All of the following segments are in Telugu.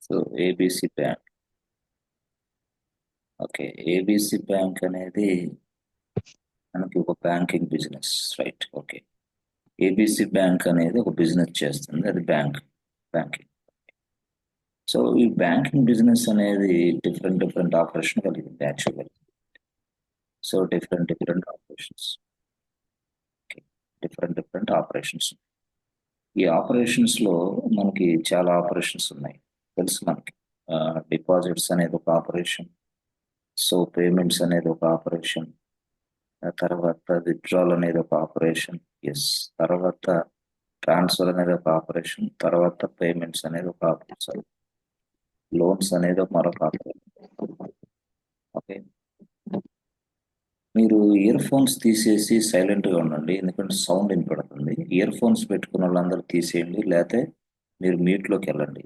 So ABC bank. Okay, ABC bank అనేది మనకి ఒక banking business, right? Okay, ABC bank అనేది ఒక బిజినెస్ చేస్తుంది, అది బ్యాంకింగ్. సో ఈ బ్యాంకింగ్ బిజినెస్ అనేది డిఫరెంట్ డిఫరెంట్ ఆపరేషన్ కలిగింది యాక్చువల్గా. So different operations. Okay, different operations. ఈ ఆపరేషన్స్ లో మనకి చాలా ఆపరేషన్స్ ఉన్నాయి, తెలుసు మనకి. డిపాజిట్స్ అనేది ఒక ఆపరేషన్. సో పేమెంట్స్ అనేది ఒక ఆపరేషన్. ఆ తర్వాత విత్డ్రాల్ అనేది ఒక ఆపరేషన్. ఎస్. తర్వాత ట్రాన్స్ఫర్ అనేది ఒక ఆపరేషన్. తర్వాత పేమెంట్స్ అనేది ఒక ఆపరేషన్. లోన్స్ అనేది మరొక ఆపరేషన్. ఓకే, మీరు ఇయర్ ఫోన్స్ తీసేసి సైలెంట్ గా ఉండండి, ఎందుకంటే సౌండ్ వినపడుతుంది. ఇయర్ ఫోన్స్ పెట్టుకున్న వాళ్ళందరూ తీసేయండి, లేకపోతే మీరు మ్యూట్ లోకి వెళ్ళండి.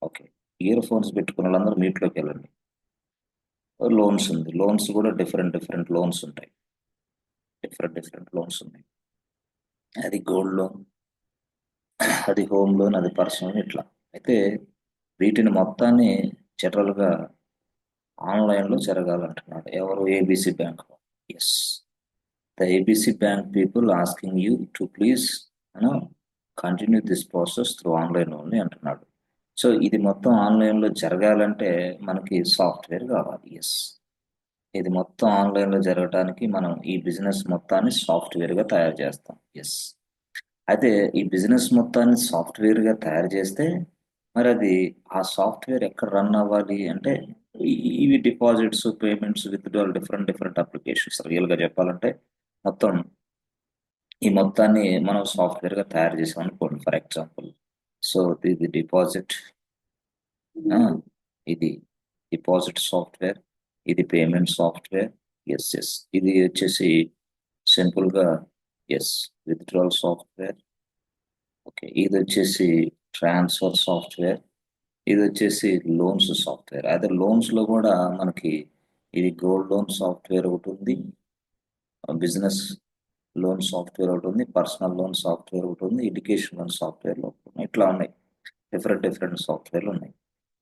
ఓకే, ఇయర్ ఫోన్స్ పెట్టుకున్న వాళ్ళందరూ మ్యూట్ లోకి వెళ్ళండి. లోన్స్ ఉంది, లోన్స్ కూడా డిఫరెంట్ లోన్స్ ఉంటాయి. డిఫరెంట్ లోన్స్ ఉన్నాయి. అది గోల్డ్ లోన్, అది హోమ్ లోన్, అది పర్సనల్, ఇట్లా. అయితే వీటిని మొత్తాన్ని జనరల్ గా ఆన్లైన్ లో జరగాలంటున్నాడు ఎవరు? ABC bank. Yes, the ABC bank people asking you to please continue this process through online only అంటున్నాడు. సో ఇది మొత్తం ఆన్లైన్ లో జరగాలంటే మనకి సాఫ్ట్వేర్ కావాలి. ఎస్, ఇది మొత్తం ఆన్లైన్ లో జరగడానికి మనం ఈ బిజినెస్ మొత్తాన్ని సాఫ్ట్వేర్ గా తయారు చేస్తాం. ఎస్. అయితే ఈ బిజినెస్ మొత్తాన్ని సాఫ్ట్వేర్ గా తయారు చేస్తే మరి అది ఆ సాఫ్ట్వేర్ ఎక్కడ రన్ అవ్వాలి అంటే ఇవి deposits, payments, withdrawal, different applications. Real గా చెప్పాలంటే మొత్తం ఈ మొత్తాన్ని మనం సాఫ్ట్వేర్ గా తయారు చేసాం అనుకోండి. ఫర్ ఎగ్జాంపుల్, సో ఇది డిపాజిట్, ఇది డిపాజిట్ సాఫ్ట్వేర్, ఇది పేమెంట్ సాఫ్ట్వేర్. ఎస్. ఇది వచ్చేసి సింపుల్ గా ఎస్ విత్డ్రాల్ సాఫ్ట్వేర్. ఓకే, ఇది వచ్చేసి ట్రాన్స్ఫర్ సాఫ్ట్వేర్. ఇది వచ్చేసి లోన్స్ సాఫ్ట్వేర్. అదే లోన్స్ లో కూడా మనకి ఇది గోల్డ్ లోన్ సాఫ్ట్వేర్ ఒకటి ఉంది, బిజినెస్ లోన్ సాఫ్ట్వేర్ ఒకటి ఉంది, పర్సనల్ లోన్ సాఫ్ట్వేర్ ఒకటి ఉంది, ఎడ్యుకేషన్ లోన్ సాఫ్ట్వేర్ ఒకటి ఉన్నాయి. ఇట్లా ఉన్నాయి, డిఫరెంట్ సాఫ్ట్వేర్లు ఉన్నాయి.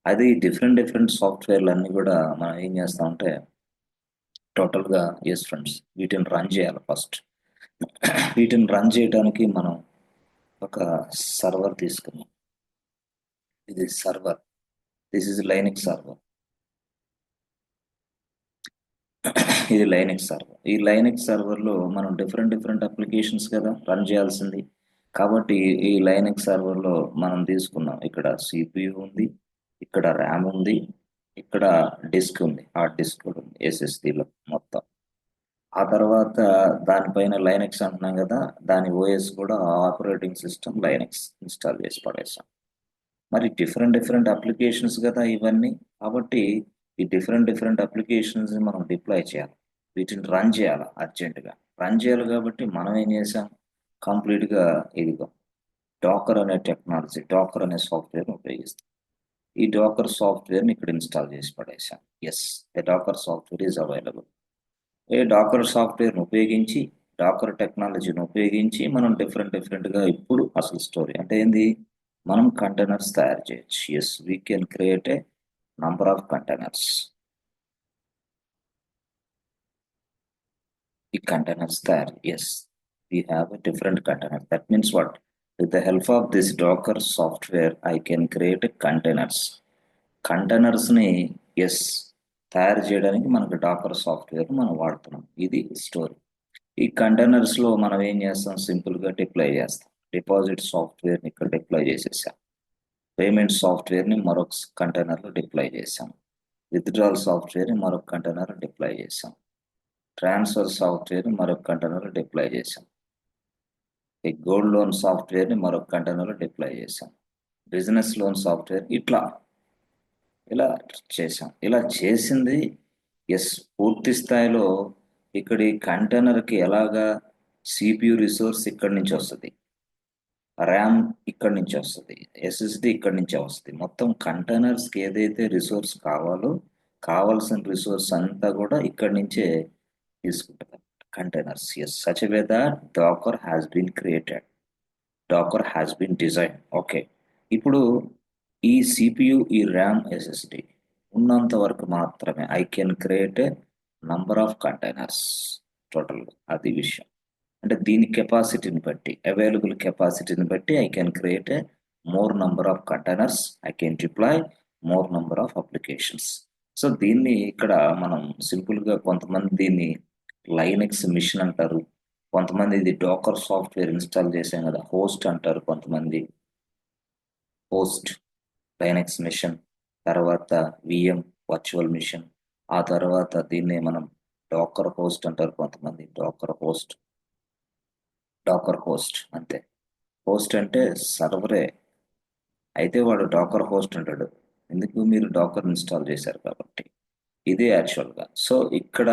అది డిఫరెంట్ సాఫ్ట్వేర్లు అన్ని కూడా మనం ఏం చేస్తామంటే టోటల్ గా ఎస్ ఫ్రెండ్స్, వీటిని రన్ చేయాలి ఫస్ట్. వీటిని రన్ చేయడానికి మనం ఒక సర్వర్ తీసుకున్నాం. ఇది server, this is Linux server. ఇది లైనక్స్ సర్వర్. ఈ లైనక్స్ సర్వర్ లో మనం డిఫరెంట్ అప్లికేషన్స్ కదా రన్ చేయాల్సింది. కాబట్టి ఈ లైనక్స్ సర్వర్ లో మనం తీసుకున్నాం, ఇక్కడ సిపియు ఉంది, ఇక్కడ ర్యామ్ ఉంది, ఇక్కడ డిస్క్ ఉంది, హార్డ్ డిస్క్ కూడా ఉంది, ఎస్ఎస్డి లో మొత్తం. ఆ తర్వాత దానిపైన లైనక్స్ అంటున్నాం కదా, దాని ఓఎస్ కూడా ఆపరేటింగ్ సిస్టమ్ లైనక్స్ ఇన్స్టాల్ చేసి పడేసాం. మరి డిఫరెంట్ అప్లికేషన్స్ కదా ఇవన్నీ. కాబట్టి ఈ డిఫరెంట్ అప్లికేషన్స్ మనం డిప్లాయ్ చేయాలి, వీటిని రన్ చేయాలి అర్జెంటుగా. రన్ చేయాలి కాబట్టి మనం ఏం చేసాం, కంప్లీట్గా ఇదిగో డాకర్ అనే టెక్నాలజీ, డాకర్ అనే సాఫ్ట్వేర్ని ఉపయోగిస్తాం. ఈ డాకర్ సాఫ్ట్వేర్ని ఇక్కడ ఇన్స్టాల్ చేసి పడేసాం. Yes, the Docker software is available. ఏ డాకర్ సాఫ్ట్వేర్ని ఉపయోగించి, డాకర్ టెక్నాలజీని ఉపయోగించి మనం డిఫరెంట్గా ఇప్పుడు అసలు స్టోరీ అంటే ఏంది, మనం కంటైనర్స్ తయారు చేయొచ్చు. Yes, we can create a number of containers. ఈ కంటైనర్స్ తయారు, yes, we have a different container. That means what, with the help of this Docker software I can create a containers. Containers ని ఎస్ తయారు చేయడానికి మనకు డాకర్ సాఫ్ట్వేర్ మనం వాడుతున్నాం. ఇది స్టోరీ. ఈ కంటైనర్స్ లో మనం ఏం చేస్తాం, సింపుల్ గా డిప్లాయ్ చేస్తాం. డిపాజిట్ సాఫ్ట్వేర్ ని ఇక్కడ డిప్లాయ్ చేసేసాం, పేమెంట్ సాఫ్ట్వేర్ ని మరొక కంటైనర్ లో డిప్లాయ్ చేసాం, విత్డ్రాల్ సాఫ్ట్వేర్ ని మరొక కంటైనర్ డిప్లాయ్ చేసాం, ట్రాన్స్ఫర్ సాఫ్ట్వేర్ ని మరొక కంటైనర్ డిప్లాయ్ చేసాం, ఈ గోల్డ్ లోన్ సాఫ్ట్వేర్ ని మరొక కంటైనర్ డిప్లాయ్ చేసాం, బిజినెస్ లోన్ సాఫ్ట్వేర్, ఇట్లా ఇలా చేసాం. ఇలా చేసింది ఎస్ పూర్తి స్థాయిలో. ఇక్కడ ఈ కంటైనర్ కి ఎలాగా సిపియు రిసోర్స్ ఇక్కడి నుంచి వస్తుంది, ర్యామ్ ఇక్కడి నుంచి వస్తుంది, ఎస్ఎస్డి ఇక్కడి నుంచే వస్తుంది. మొత్తం కంటైనర్స్ కి ఏదైతే రిసోర్స్ కావాలో, కావాల్సిన రిసోర్స్ అంతా కూడా ఇక్కడి నుంచే తీసుకుంటారు containers. Yes, such way that Docker has been created, Docker has been design. Okay, ఇప్పుడు ఈ సిపియు, ఈ ర్యామ్, ఎస్ఎస్డి ఉన్నంత వరకు మాత్రమే I can create a number of containers total. అది విషయం. అంటే దీని కెపాసిటీని బట్టి, అవైలబుల్ కెపాసిటీని బట్టి I can create a more number of containers, I can deploy more number of applications. So దీన్ని ఇక్కడ మనం సింపుల్ గా కొంతమంది దీన్ని లైనెక్స్ మిషన్ అంటారు, కొంతమంది ఇది డోకర్ సాఫ్ట్వేర్ ఇన్స్టాల్ చేసాం కదా హోస్ట్ అంటారు, కొంతమంది హోస్ట్ లైనెక్స్ మిషన్, తర్వాత విఎం వర్చువల్ మిషన్, ఆ తర్వాత దీన్నే మనం డాకర్ హోస్ట్ అంటారు, కొంతమంది డాకర్ హోస్ట్ అంతే. హోస్ట్ అంటే సర్వరే, అయితే వాడు డాకర్ హోస్ట్ అంటాడు, ఎందుకు మీరు డాకర్ ఇన్స్టాల్ చేశారు కాబట్టి. ఇదే యాక్చువల్గా. సో ఇక్కడ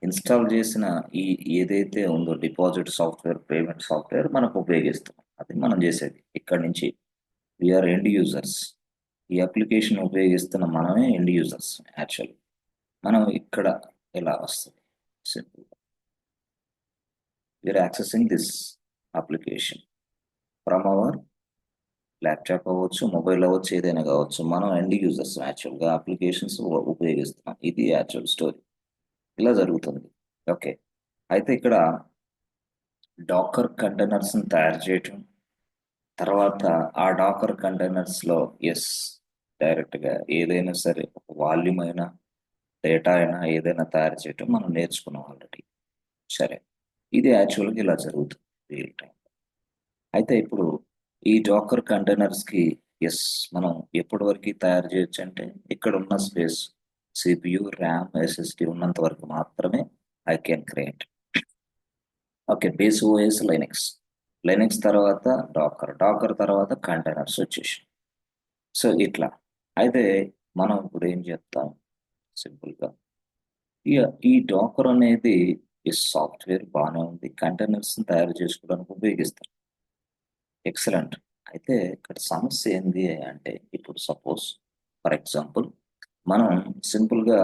ఇన్స్టాల్ చేసిన ఈ ఏదైతే ఉందో డిపాజిట్ సాఫ్ట్వేర్, పేమెంట్ సాఫ్ట్వేర్ మనకు ఉపయోగిస్తాం, అది మనం చేసేది ఇక్కడ నుంచి. We're end users. ఈ అప్లికేషన్ ఉపయోగిస్తున్న మనమే ఎండ్ యూజర్స్ యాక్చువల్. మనం ఇక్కడ ఇలా వస్తుంది simple, we're accessing this application from our laptop అవ్వచ్చు, మొబైల్ అవ్వచ్చు, ఏదైనా కావచ్చు. మనం ఎండ్ యూజర్స్ యాక్చువల్గా అప్లికేషన్స్ ఉపయోగిస్తున్నాం. ఇది యాక్చువల్ స్టోరీ, ఇలా జరుగుతుంది. ఓకే, అయితే ఇక్కడ డాకర్ కంటైనర్స్ తయారు చేయటం, తర్వాత ఆ డాకర్ కంటైనర్స్ లో ఎస్ డైరెక్ట్ గా ఏదైనా సరే వాల్యూమ్ అయినా డేటా అయినా ఏదైనా తయారు చేయటం మనం నేర్చుకున్నాం ఆల్రెడీ. సరే, ఇది యాక్చువల్గా ఇలా జరుగుతుంది రియల్ టైం. అయితే ఇప్పుడు ఈ డాకర్ కంటైనర్స్ కి ఎస్ మనం ఎప్పటి వరకు తయారు చేయొచ్చు అంటే, ఇక్కడ ఉన్న స్పేస్ సిపియు, ర్యామ్, ఎస్ఎస్డి ఉన్నంత వరకు మాత్రమే I can create. Okay, base OS Linux, Linux తర్వాత డాకర్ తర్వాత కంటైనర్స్ వచ్చేసి. సో ఇట్లా. అయితే మనం ఇప్పుడు ఏం చెప్తాం సింపుల్గా, ఈ ఈ డాకర్ అనేది ఈ సాఫ్ట్వేర్ బాగానే ఉంది, కంటైనర్స్ తయారు చేసుకోవడానికి ఉపయోగిస్తాం, ఎక్సలెంట్. అయితే ఇక్కడ సమస్య ఏంది అంటే, ఇప్పుడు సపోజ్ ఫర్ ఎగ్జాంపుల్ మనం సింపుల్గా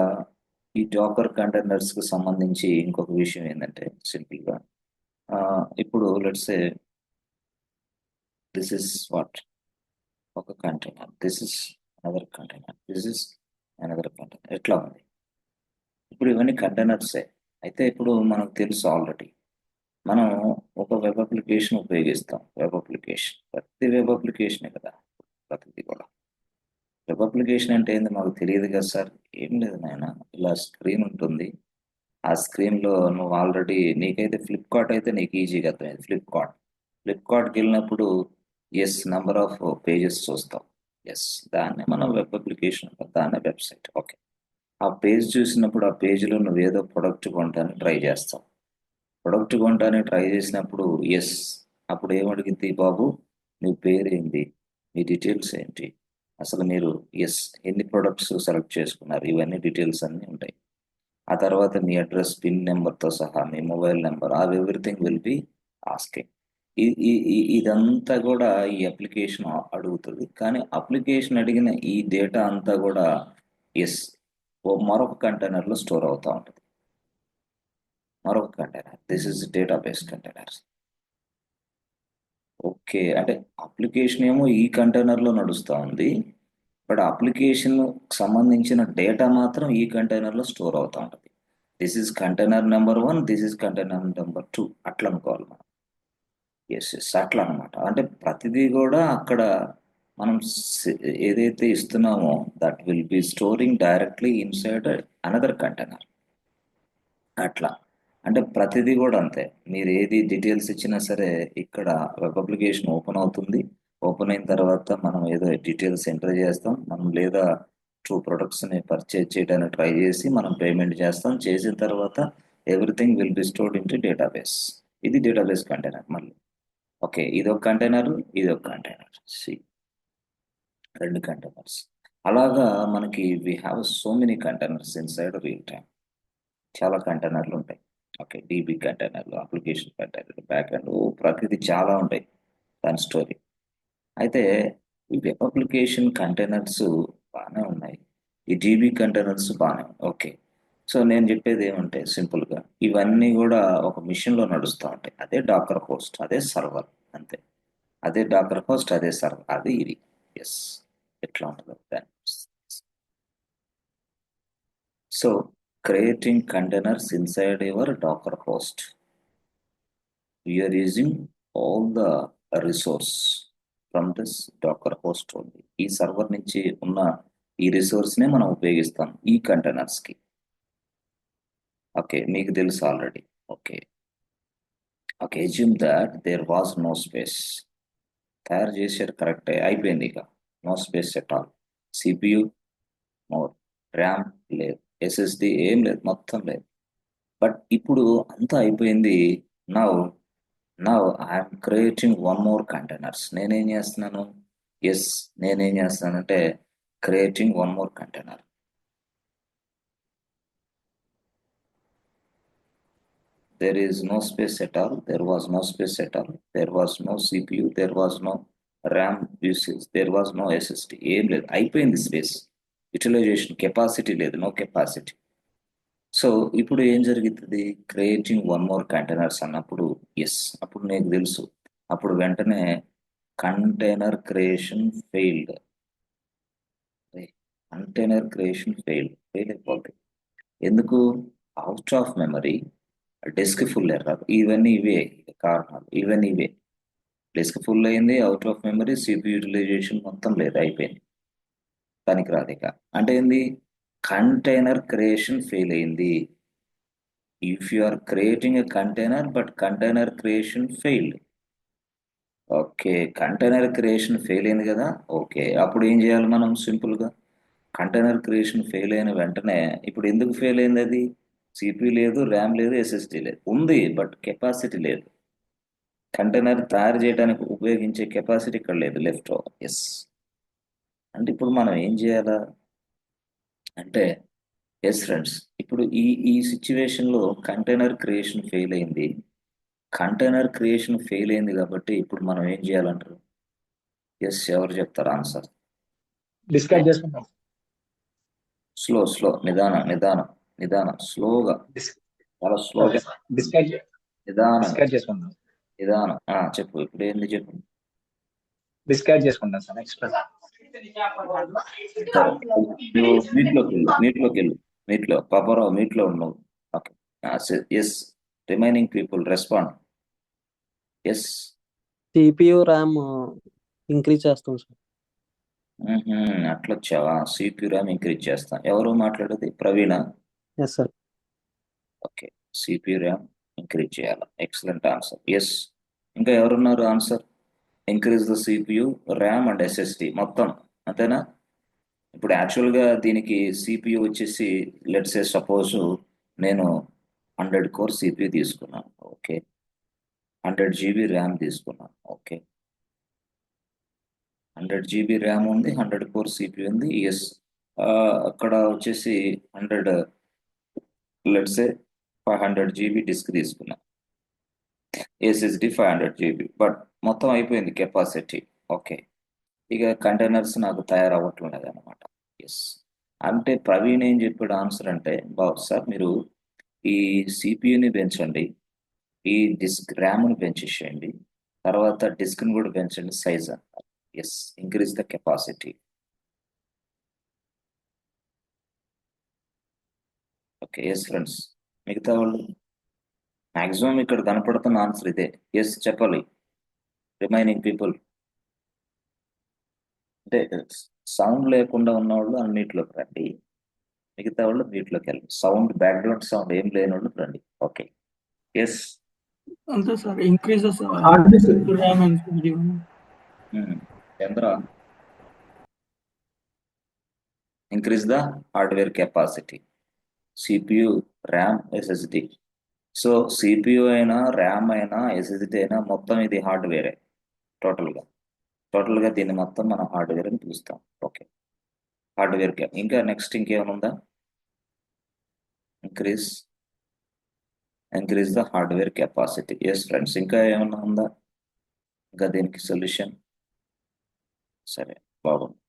ఈ డాకర్ కంటైనర్స్ కి సంబంధించి ఇంకొక విషయం ఏంటంటే, సింపుల్గా ఇప్పుడు let's say this is what ఒక container, this is another container, this is another container, ఎట్లా ఉంది. ఇప్పుడు ఇవన్నీ కంటైనర్సే. అయితే ఇప్పుడు మనకు తెలుసు ఆల్రెడీ, మనం ఒక వెబ్ అప్లికేషన్ ఉపయోగిస్తాం. వెబ్ అప్లికేషన్, ప్రతి వెబ్ అప్లికేషనే కదా, ప్రతిది కూడా వెబ్ అప్లికేషన్ అంటే ఏంది మాకు తెలియదు కదా సార్. ఏం లేదు నాయన, ఇలా స్క్రీన్ ఉంటుంది, ఆ స్క్రీన్ లో నువ్వు ఆల్రెడీ, నీకైతే ఫ్లిప్కార్ట్ అయితే నీకు ఈజీగా అర్థమైంది. ఫ్లిప్కార్ట్కి వెళ్ళినప్పుడు ఎస్ నంబర్ ఆఫ్ పేజెస్ చూస్తాం, ఎస్ దాన్నే మనం వెబ్ అప్లికేషన్, దాన్నే వెబ్సైట్. ఓకే, ఆ పేజ్ చూసినప్పుడు ఆ పేజీలో నువ్వు ఏదో ప్రొడక్ట్ కొంటానికి ట్రై చేస్తావు. ప్రొడక్ట్ కొంటానికి ట్రై చేసినప్పుడు ఎస్, అప్పుడు ఏమడిగింది బాబు, నీ పేరేంటి, మీ డీటెయిల్స్ ఏంటి, అసలు మీరు ఎస్ ఎన్ని ప్రొడక్ట్స్ సెలెక్ట్ చేసుకున్నారు, ఇవన్నీ డీటెయిల్స్ అన్నీ ఉంటాయి. ఆ తర్వాత మీ అడ్రస్, పిన్ నెంబర్తో సహా మీ మొబైల్ నెంబర్, ఆ ఎవ్రీథింగ్ విల్ బి ఆస్కింగ్. ఇదంతా కూడా ఈ అప్లికేషన్ అడుగుతుంది. కానీ అప్లికేషన్ అడిగిన ఈ డేటా అంతా కూడా ఎస్ ఓ మరొక కంటైనర్లో స్టోర్ అవుతూ ఉంటుంది. మరొక container, this is database containers. Okay, అంటే అప్లికేషన్ ఏమో ఈ కంటైనర్లో నడుస్తూ ఉంది, బట్ అప్లికేషన్ సంబంధించిన డేటా మాత్రం ఈ కంటైనర్లో స్టోర్ అవుతూ ఉంటుంది. This is container number 1, this is container number 2, అట్లా అనుకోవాలి మనం. ఎస్ ఎస్, అట్లా అనమాట. అంటే ప్రతిదీ కూడా అక్కడ మనం ఏదైతే ఇస్తున్నామో that will be storing directly inside another container. అట్లా, అంటే ప్రతిదీ కూడా అంతే. మీరు ఏది డీటెయిల్స్ ఇచ్చినా సరే ఇక్కడ వెబ్ అప్లికేషన్ ఓపెన్ అవుతుంది. ఓపెన్ అయిన తర్వాత మనం ఏదో డీటెయిల్స్ ఎంటర్ చేస్తాం, మనం లేదా టూ ప్రొడక్ట్స్ని పర్చేజ్ చేయడానికి ట్రై చేసి మనం పేమెంట్ చేస్తాం. చేసిన తర్వాత everything will B stored in to database. ఇది డేటాబేస్ కంటైనర్. మళ్ళీ ఓకే, ఇది ఒక కంటైనర్, ఇది ఒక కంటైనర్, సి రెండు కంటైనర్స్. అలాగా మనకి we have so many containers inside real time. చాలా కంటైనర్లు ఉంటాయి. ఓకే, డీబీ కంటైనర్లు, అప్లికేషన్ కంటైనర్లు, బ్యాక్ అండ్ ప్రతిదీ చాలా ఉంటాయి దాని స్టోరీ. అయితే ఈ వెబ్ అప్లికేషన్ కంటైనర్స్ బాగానే ఉన్నాయి, ఈ డీబీ కంటైనర్స్ బాగానే ఉన్నాయి. ఓకే, సో నేను చెప్పేది ఏమంటే సింపుల్గా ఇవన్నీ కూడా ఒక మిషన్లో నడుస్తూ ఉంటాయి. అదే డాకర్ హోస్ట్, అదే సర్వర్, అంతే. అదే డాకర్ హోస్ట్, అదే సర్వర్, అది ఇది. ఎస్, ఎట్లా ఉంటుందో దాన్ని. So creating containers inside your Docker host. We are using all the resource from this docker host only. ఈ సర్వర్ నుంచి ఉన్న ఈ రిసోర్స్ నే మనం ఉపయోగిస్తాం ఈ కంటైనర్స్ కి. ఓకే, మీకు తెలుసు already. Okay okay, assume that there was no space. తయారు చేశారు, కరెక్టే, అయిపోయింది. ఇక no space at all. CPU more, RAM లేదు, ఎస్ఎస్డి ఏం లేదు, మొత్తం లేదు. బట్ ఇప్పుడు అంతా అయిపోయింది. Now now I'm creating one more containers. నేనేం చేస్తున్నాను? ఎస్, నేనేం చేస్తున్నానంటే creating one more container. There is no space at all. There was no space at all. There was no CPU. There was no RAM usage. There was no SSD. ఏం లేదు, అయిపోయింది స్పేస్. యూటిలైజేషన్ కెపాసిటీ లేదు, నో కెపాసిటీ. సో ఇప్పుడు ఏం జరుగుతుంది? క్రియేటింగ్ వన్ మోర్ కంటైనర్స్ అన్నప్పుడు ఎస్, అప్పుడు నీకు తెలుసు, అప్పుడు వెంటనే container creation failed. Container creation fail అయిపోతుంది. ఎందుకు? Out of memory, disk full error, ఇవన్నీ ఇవే కారణాలు, ఇవన్నీ ఇవే. డిస్క్ ఫుల్ అయింది, out of memory, CPU utilisation మొత్తం లేదు, అయిపోయింది, పనికిరాదు ఇక. అంటే ఏంది? కంటైనర్ క్రియేషన్ ఫెయిల్ అయింది. If you are creating a container but container creation failed. Okay, container creation fail అయింది కదా. ఓకే, అప్పుడు ఏం చేయాలి మనం? సింపుల్గా కంటైనర్ క్రియేషన్ ఫెయిల్ అయిన వెంటనే, ఇప్పుడు ఎందుకు ఫెయిల్ అయింది అది? సిపి లేదు, ర్యామ్ లేదు, ఎస్ఎస్డి లేదు, ఉంది బట్ కెపాసిటీ లేదు. కంటైనర్ తయారు చేయడానికి ఉపయోగించే కెపాసిటీ ఇక్కడ లేదు, లెఫ్ట్ ఓవర్. ఎస్, అంటే ఇప్పుడు మనం ఏం చేయాలా అంటే, ఎస్ ఫ్రెండ్స్, ఇప్పుడు ఈ ఈ సిచ్యువేషన్లో కంటైనర్ క్రియేషన్ ఫెయిల్ అయింది. కంటైనర్ క్రియేషన్ ఫెయిల్ అయింది కాబట్టి ఇప్పుడు మనం ఏం చేయాలంటారు? ఎస్, ఎవరు చెప్తారు ఆన్సర్? డిస్కస్ చేసుకుందాం. స్లో స్లో, నిదానం నిదానం నిదానం, స్లోగా, చాలా స్లోగా, నిదానం చేసుకుందాం. నిదానం. చెప్పు, ఇప్పుడు ఏంది చెప్పు. డిస్కస్ చేసుకుందాం సార్. నెక్స్ట్ నువ్వు మీట్లోకి వెళ్ళు. మీట్లో పాపారావు, మీట్లో ఉన్నావు. Okay, yes, remaining people respond. Yes, CPU RAM increase చేస్తాం సార్. అట్లొచ్చావా? సిపియు ర్యామ్ ఇంక్రీజ్ చేస్తాం. ఎవరు మాట్లాడేది? Praveena? Yes sir. Okay, CPU RAM increase చేయాలి. Excellent answer. ఎస్, ఇంకా ఎవరున్నారు answer? Increase the CPU RAM and SSD మొత్తం, అంతేనా? ఇప్పుడు యాక్చువల్గా దీనికి సిపియు వచ్చేసి, లెట్స్ సే సపోజ్ నేను 100 కోర్ సిపియు తీసుకున్నాను. ఓకే, 100 జీబీ ర్యామ్ తీసుకున్నాను. ఓకే, 100 జీబీ ర్యామ్ ఉంది, 100 కోర్ సిపియు ఉంది. ఎస్, అక్కడ వచ్చేసి 100, లెట్స్ సే 500 జీబీ డిస్క్ తీసుకున్నా, ఎస్ఎస్డి 500 జీబీ, బట్ మొత్తం అయిపోయింది కెపాసిటీ. ఓకే, ఇక కంటైనర్స్ నాకు తయారవ్వట్లేదు అనమాట. ఎస్, అంటే ప్రవీణ్ ఏం చెప్పాడు ఆన్సర్ అంటే, బాబు సార్ మీరు ఈ సిపియుని పెంచండి, ఈ డిస్క్ ర్యామ్ని పెంచేసేయండి, తర్వాత డిస్క్ని కూడా పెంచండి సైజ్ అంటారు. Yes, increase the capacity. Okay, yes friends, మిగతా వాళ్ళు మ్యాక్సిమం ఇక్కడ కనపడుతున్న ఆన్సర్ ఇదే. ఎస్ చెప్పాలి, రిమైనింగ్ పీపుల్. అంటే సౌండ్ లేకుండా ఉన్నవాళ్ళు అన్నిట్లోకి రండి, మిగతా వాళ్ళు వీటిలోకి వెళ్ళండి. సౌండ్, బ్యాక్గ్రౌండ్ సౌండ్ ఏం లేని వాళ్ళు రండి. ఓకే, ఎస్ అంతే sir. Increase RAM Chandra, increase the hardware capacity, CPU, RAM, SSD. So CPU అయినా, ర్యామ్ అయినా, ఎస్ఎస్డి అయినా మొత్తం ఇది హార్డ్వేరే. టోటల్గా దీన్ని మొత్తం మనం హార్డ్వేర్ అని పిలుస్తాం. ఓకే, హార్డ్వేర్ ఇంకా నెక్స్ట్ ఇంకేమైనా ఉందా? Increase the hardware capacity. Yes friends, ఇంకా ఏమన్నా ఉందా? ఇంకా దీనికి సొల్యూషన్? సరే, బాగుంది,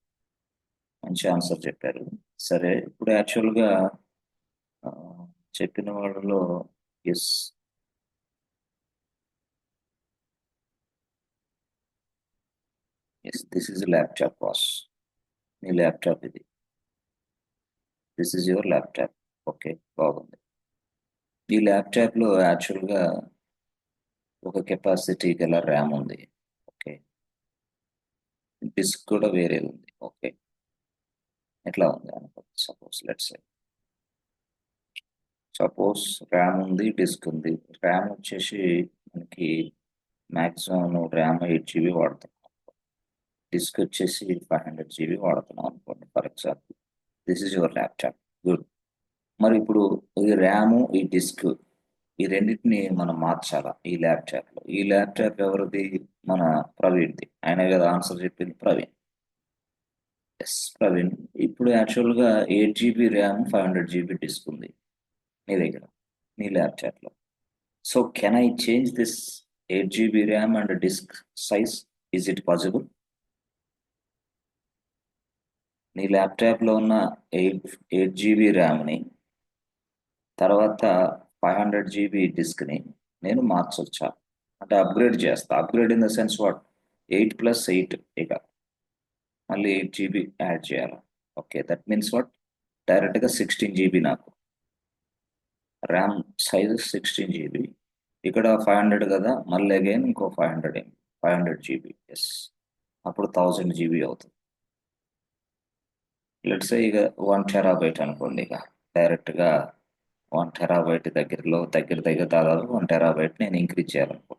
మంచి ఆన్సర్ చెప్పారు. సరే, ఇప్పుడు యాక్చువల్గా చెప్పిన వాళ్ళలో yes, this is laptop was. నీ ల్యాప్టాప్ ఇది. This is your laptop. Okay, బాగుంది. ఈ ల్యాప్టాప్లో యాక్చువల్గా ఒక కెపాసిటీ గల ర్యామ్ ఉంది. ఓకే, డిస్క్ కూడా వేరేది ఉంది. ఓకే, ఎట్లా ఉంది అనుకో. సపోజ్ ర్యామ్ ఉంది, డిస్క్ ఉంది. ర్యామ్ వచ్చేసి మనకి మ్యాక్సిమం ర్యామ్ 8 GB వాడుతున్నాం. డిస్క్ వచ్చేసి 500 GB వాడుతున్నాం అనుకోండి for example. This is your laptop. Good. మరి ఇప్పుడు ఈ ర్యామ్, ఈ డిస్క్, ఈ రెండింటిని మనం మార్చాలా ఈ ల్యాప్టాప్లో. ఈ ల్యాప్టాప్ ఎవరిది? మన ప్రవీణ్ది. ఆయన కదా ఆన్సర్ చెప్పింది, ప్రవీణ్. ఎస్, ప్రవీణ్. ఇప్పుడు యాక్చువల్గా 8 GB ర్యామ్, 500 GB డిస్క్ ఉంది నీ దగ్గర, నీ ల్యాప్టాప్లో. So can I change this 8 GB RAM and disk size? Is it possible? నీ ల్యాప్టాప్లో ఉన్న 8 GB ర్యామ్ని తర్వాత 500 GB డిస్క్ని నేను మార్చొచ్చా? అంటే అప్గ్రేడ్ చేస్తా. Upgrade in the sense what? 8+8 ఇక మళ్ళీ 8 GB యాడ్ చేయాలి. Okay, that means what? డైరెక్ట్గా 16 GB నాకు ర్యామ్ సైజ్ 16 GB. ఇక్కడ 500 కదా, మళ్ళీ అగైన్ ఇంకో 500 GB. ఎస్, అప్పుడు 1000 GB అవుతుంది. లెట్స్ ఇక 1 TB అనుకోండి. ఇక డైరెక్ట్గా 1 TB దగ్గర దాదాపు 1 TB నేను ఇంక్రీజ్ చేయాలనుకో,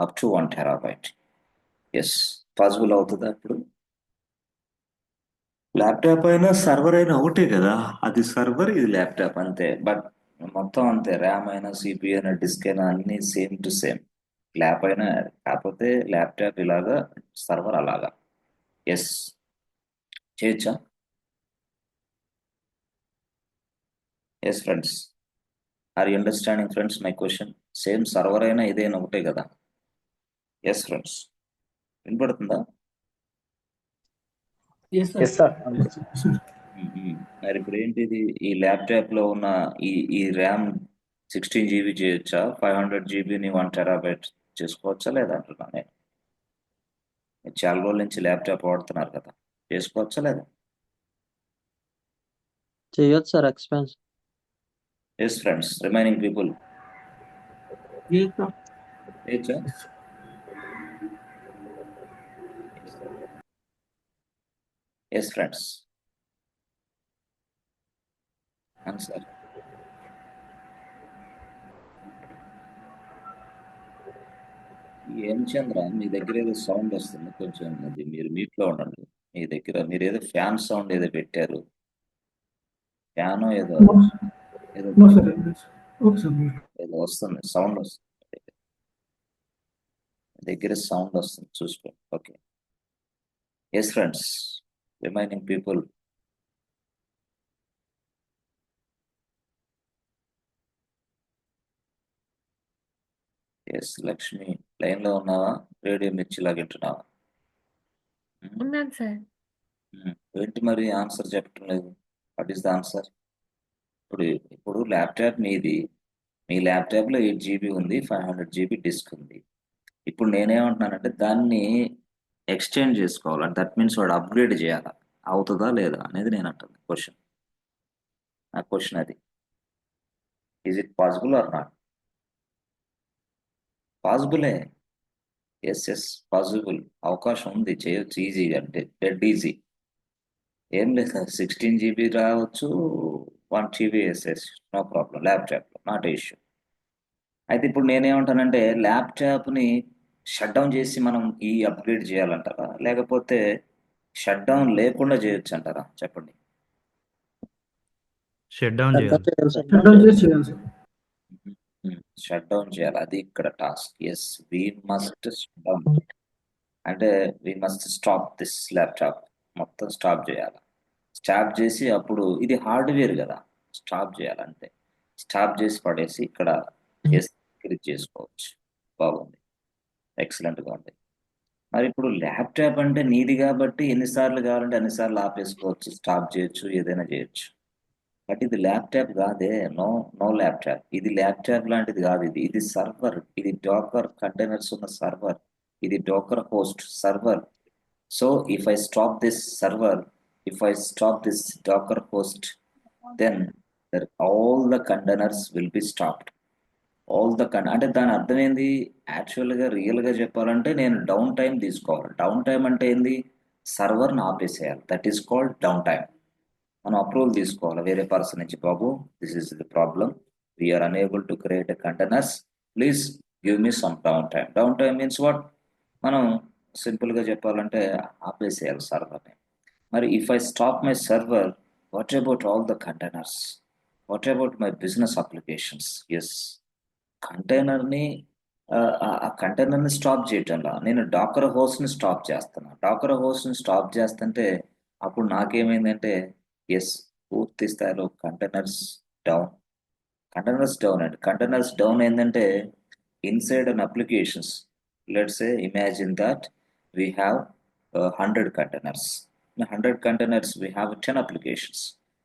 up to 1 TB. Yes, possible అవుతుందా? అప్పుడు ల్యాప్టాప్ అయినా సర్వర్ అయినా ఒకటే కదా, అది సర్వర్, ఇది ల్యాప్టాప్ అంతే. బట్ మొత్తం అంతే, ర్యామ్ అయినా CPU అయినా డిస్క్ అయినా అన్ని సేమ్ టు సేమ్. ల్యాప్ అయినా, కాకపోతే ల్యాప్టాప్ ఇలాగా, సర్వర్ అలాగా. ఎస్, చేయొచ్చా? Yes friends, are you understanding friends my question? Same server అయినా ఇదైనా ఒకటే కదా. ఎస్ ఫ్రెండ్స్, వినపడుతుందా? Yes, sir. Yes sir. మరి ఇప్పుడు ఏంటిది, ఈ ల్యాప్టాప్ లో ఉన్న ఈ ర్యామ్ 16 GB చేయొచ్చా? 500 GBని 1 TB చేసుకోవచ్చా లేదా అంటున్నా నేను. మీరు చాలా రోజుల నుంచి ల్యాప్టాప్ వాడుతున్నారు కదా, చేసుకోవచ్చా లేదా? చేయొచ్చు sir expansion. Yes friends, remaining people Yes, sir. చేయొచ్చా? Yes friends, answer. ఏం చంద్ర, మీ దగ్గర ఏదో సౌండ్ వస్తుంది కొంచెం, అది మీరు మీట్లో ఉండండి. మీ దగ్గర మీరు ఏదో ఫ్యాన్ సౌండ్ ఏదో పెట్టారు, ఫ్యాన్ ఏదో ఏదో No, sir. Okay, sir. ఏదో వస్తుంది, సౌండ్ వస్తుంది. దగ్గర సౌండ్ వస్తుంది, చూసుకో. Okay, yes friends, remaining people. Yes Lakshmi, line లో ఉన్నావా? రేడియో మిర్చి లాగా వింటున్నావా? ఉన్నాను సార్. ఏంటి మరి ఆన్సర్ చెప్పటం లేదు? What is the answer? ఇప్పుడు ల్యాప్టాప్ మీది, మీ ల్యాప్టాప్ లో 8 GB ఉంది, 500 GB డిస్క్ ఉంది. ఇప్పుడు నేనేమంటున్నానంటే దాన్ని ఎక్స్చేంజ్ చేసుకోవాలి. దట్ మీన్స్ వాడు అప్గ్రేడ్ చేయాలి. అవుతుందా లేదా అనేది నేను అంటాను క్వశ్చన్. నా క్వశ్చన్ అది. Is it possible or not? పాసిబులే. Yes, possible. అవకాశం ఉంది, చేయొచ్చు. ఈజీ అంటే డెడ్ ఈజీ. ఏం లేదు సార్, 16 GB రావచ్చు, 1 TB SS, no problem. Laptop not issue. అయితే ఇప్పుడు నేనేమంటానంటే ల్యాప్టాప్ని షట్ డౌన్ చేసి మనం ఈ అప్గ్రేడ్ చేయాలంటారా, లేకపోతే షట్ డౌన్ లేకుండా చేయొచ్చు అంటారా? చెప్పండి. షట్ డౌన్ చేయాలి. Shut down చేయాలి సార్. షట్ డౌన్ చేయాలి, అది ఇక్కడ task. Yes, we must shut down, అంటే we must stop this laptop. మొత్తం స్టాప్ చేయాలి. స్టాప్ చేసి అప్పుడు ఇది హార్డ్వేర్ కదా, స్టాప్ చేయాలంటే స్టాప్ చేసి పడేసి ఇక్కడ క్లిక్ చేసుకోవచ్చు. బాగుంది, ఎక్సలెంట్గా ఉంది. మరి ఇప్పుడు ల్యాప్టాప్ అంటే నీది కాబట్టి ఎన్నిసార్లు కావాలంటే అన్నిసార్లు ఆపేసుకోవచ్చు, స్టాప్ చేయొచ్చు, ఏదైనా చేయొచ్చు. బట్ ఇది ల్యాప్టాప్ కాదే. No laptop. ఇది ల్యాప్టాప్ లాంటిది కాదు. ఇది సర్వర్. ఇది డోకర్ కంటైనర్స్ ఉన్న సర్వర్. ఇది డోకర్ host server. So if I stop this server, if I stop this Docker host, then all the containers will be stopped. అంటే దాని అర్థం ఏంది? యాక్చువల్గా రియల్గా చెప్పాలంటే నేను డౌన్ టైం తీసుకోవాలి. డౌన్ టైం అంటే ఏంది? సర్వర్ని ఆపేసేయాలి. That is called down time. మనం అప్రూవల్ తీసుకోవాలి వేరే పర్సన్ నుంచి, బాబు this is the problem, we are unable to create containers, please give me some down time. Down time means what? మనం సింపుల్గా చెప్పాలంటే ఆపేసేయాలి సర్వర్ని. మరి if I stop my server, what about all the containers? What about my business applications? Yes, కంటైనర్ని ఆ కంటైనర్ని స్టాప్ చేయటంలా నేను డాకర్ హోస్ట్ని స్టాప్ చేస్తున్నా. డాకర్ హోస్ట్ని స్టాప్ చేస్తుంటే అప్పుడు నాకేమైందంటే ఎస్, పూర్తి స్థాయిలో కంటైనర్స్ డౌన్. అండి. కంటైనర్స్ డౌన్ ఏంటంటే inside an applications, let's say imagine that we have 100 containers. In 100 containers we have 10 applications,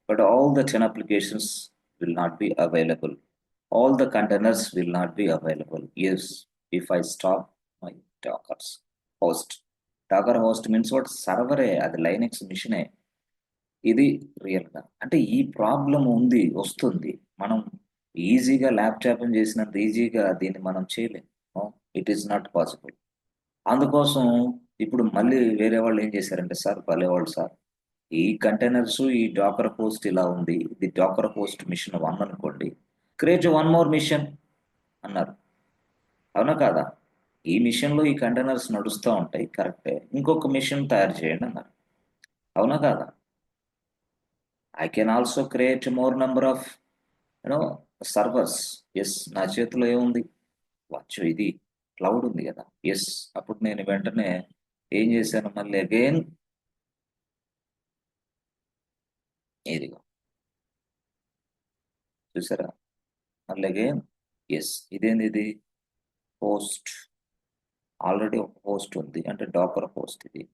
but all the 10 applications will not be available. All the containers will not be available. Yes, if I stop my Docker host. Docker host means what? Server, అది Linux machine. ఇది రియల్గా అంటే ఈ ప్రాబ్లం వస్తుంది. మనం ఈజీగా ల్యాప్టాప్ చేసినంత ఈజీగా దీన్ని మనం చేయలేము. It is not possible. అందుకోసం ఇప్పుడు మళ్ళీ వేరే వాళ్ళు ఏం చేశారంటే, సార్ భలేవాళ్ళు సార్, ఈ కంటైనర్స్ ఈ డాకర్ పోస్ట్ ఇలా ఉంది, ఇది డాకర్ పోస్ట్ మిషన్ 1 అనుకోండి, క్రియేట్ 1 more మిషన్ అన్నారు. అవునా కాదా? ఈ మిషన్లో ఈ కంటైనర్స్ నడుస్తూ ఉంటాయి, కరెక్టే, ఇంకొక మిషన్ తయారు చేయండి అన్నారు. అవునా కాదా? I can also create more number of servers. Yes, నా చేతిలో ఏముంది? వచ్చు, ఇది క్లౌడ్ ఉంది కదా. ఎస్, అప్పుడు నేను వెంటనే ఏం చేశాను, మళ్ళీ అగైన్ ఇదిగో చూసారా, మళ్ళీ అగైన్ ఎస్, ఇదేంది, ఇది హోస్ట్, ఆల్రెడీ ఒక హోస్ట్ ఉంది అంటే డాకర్ హోస్ట్. ఇది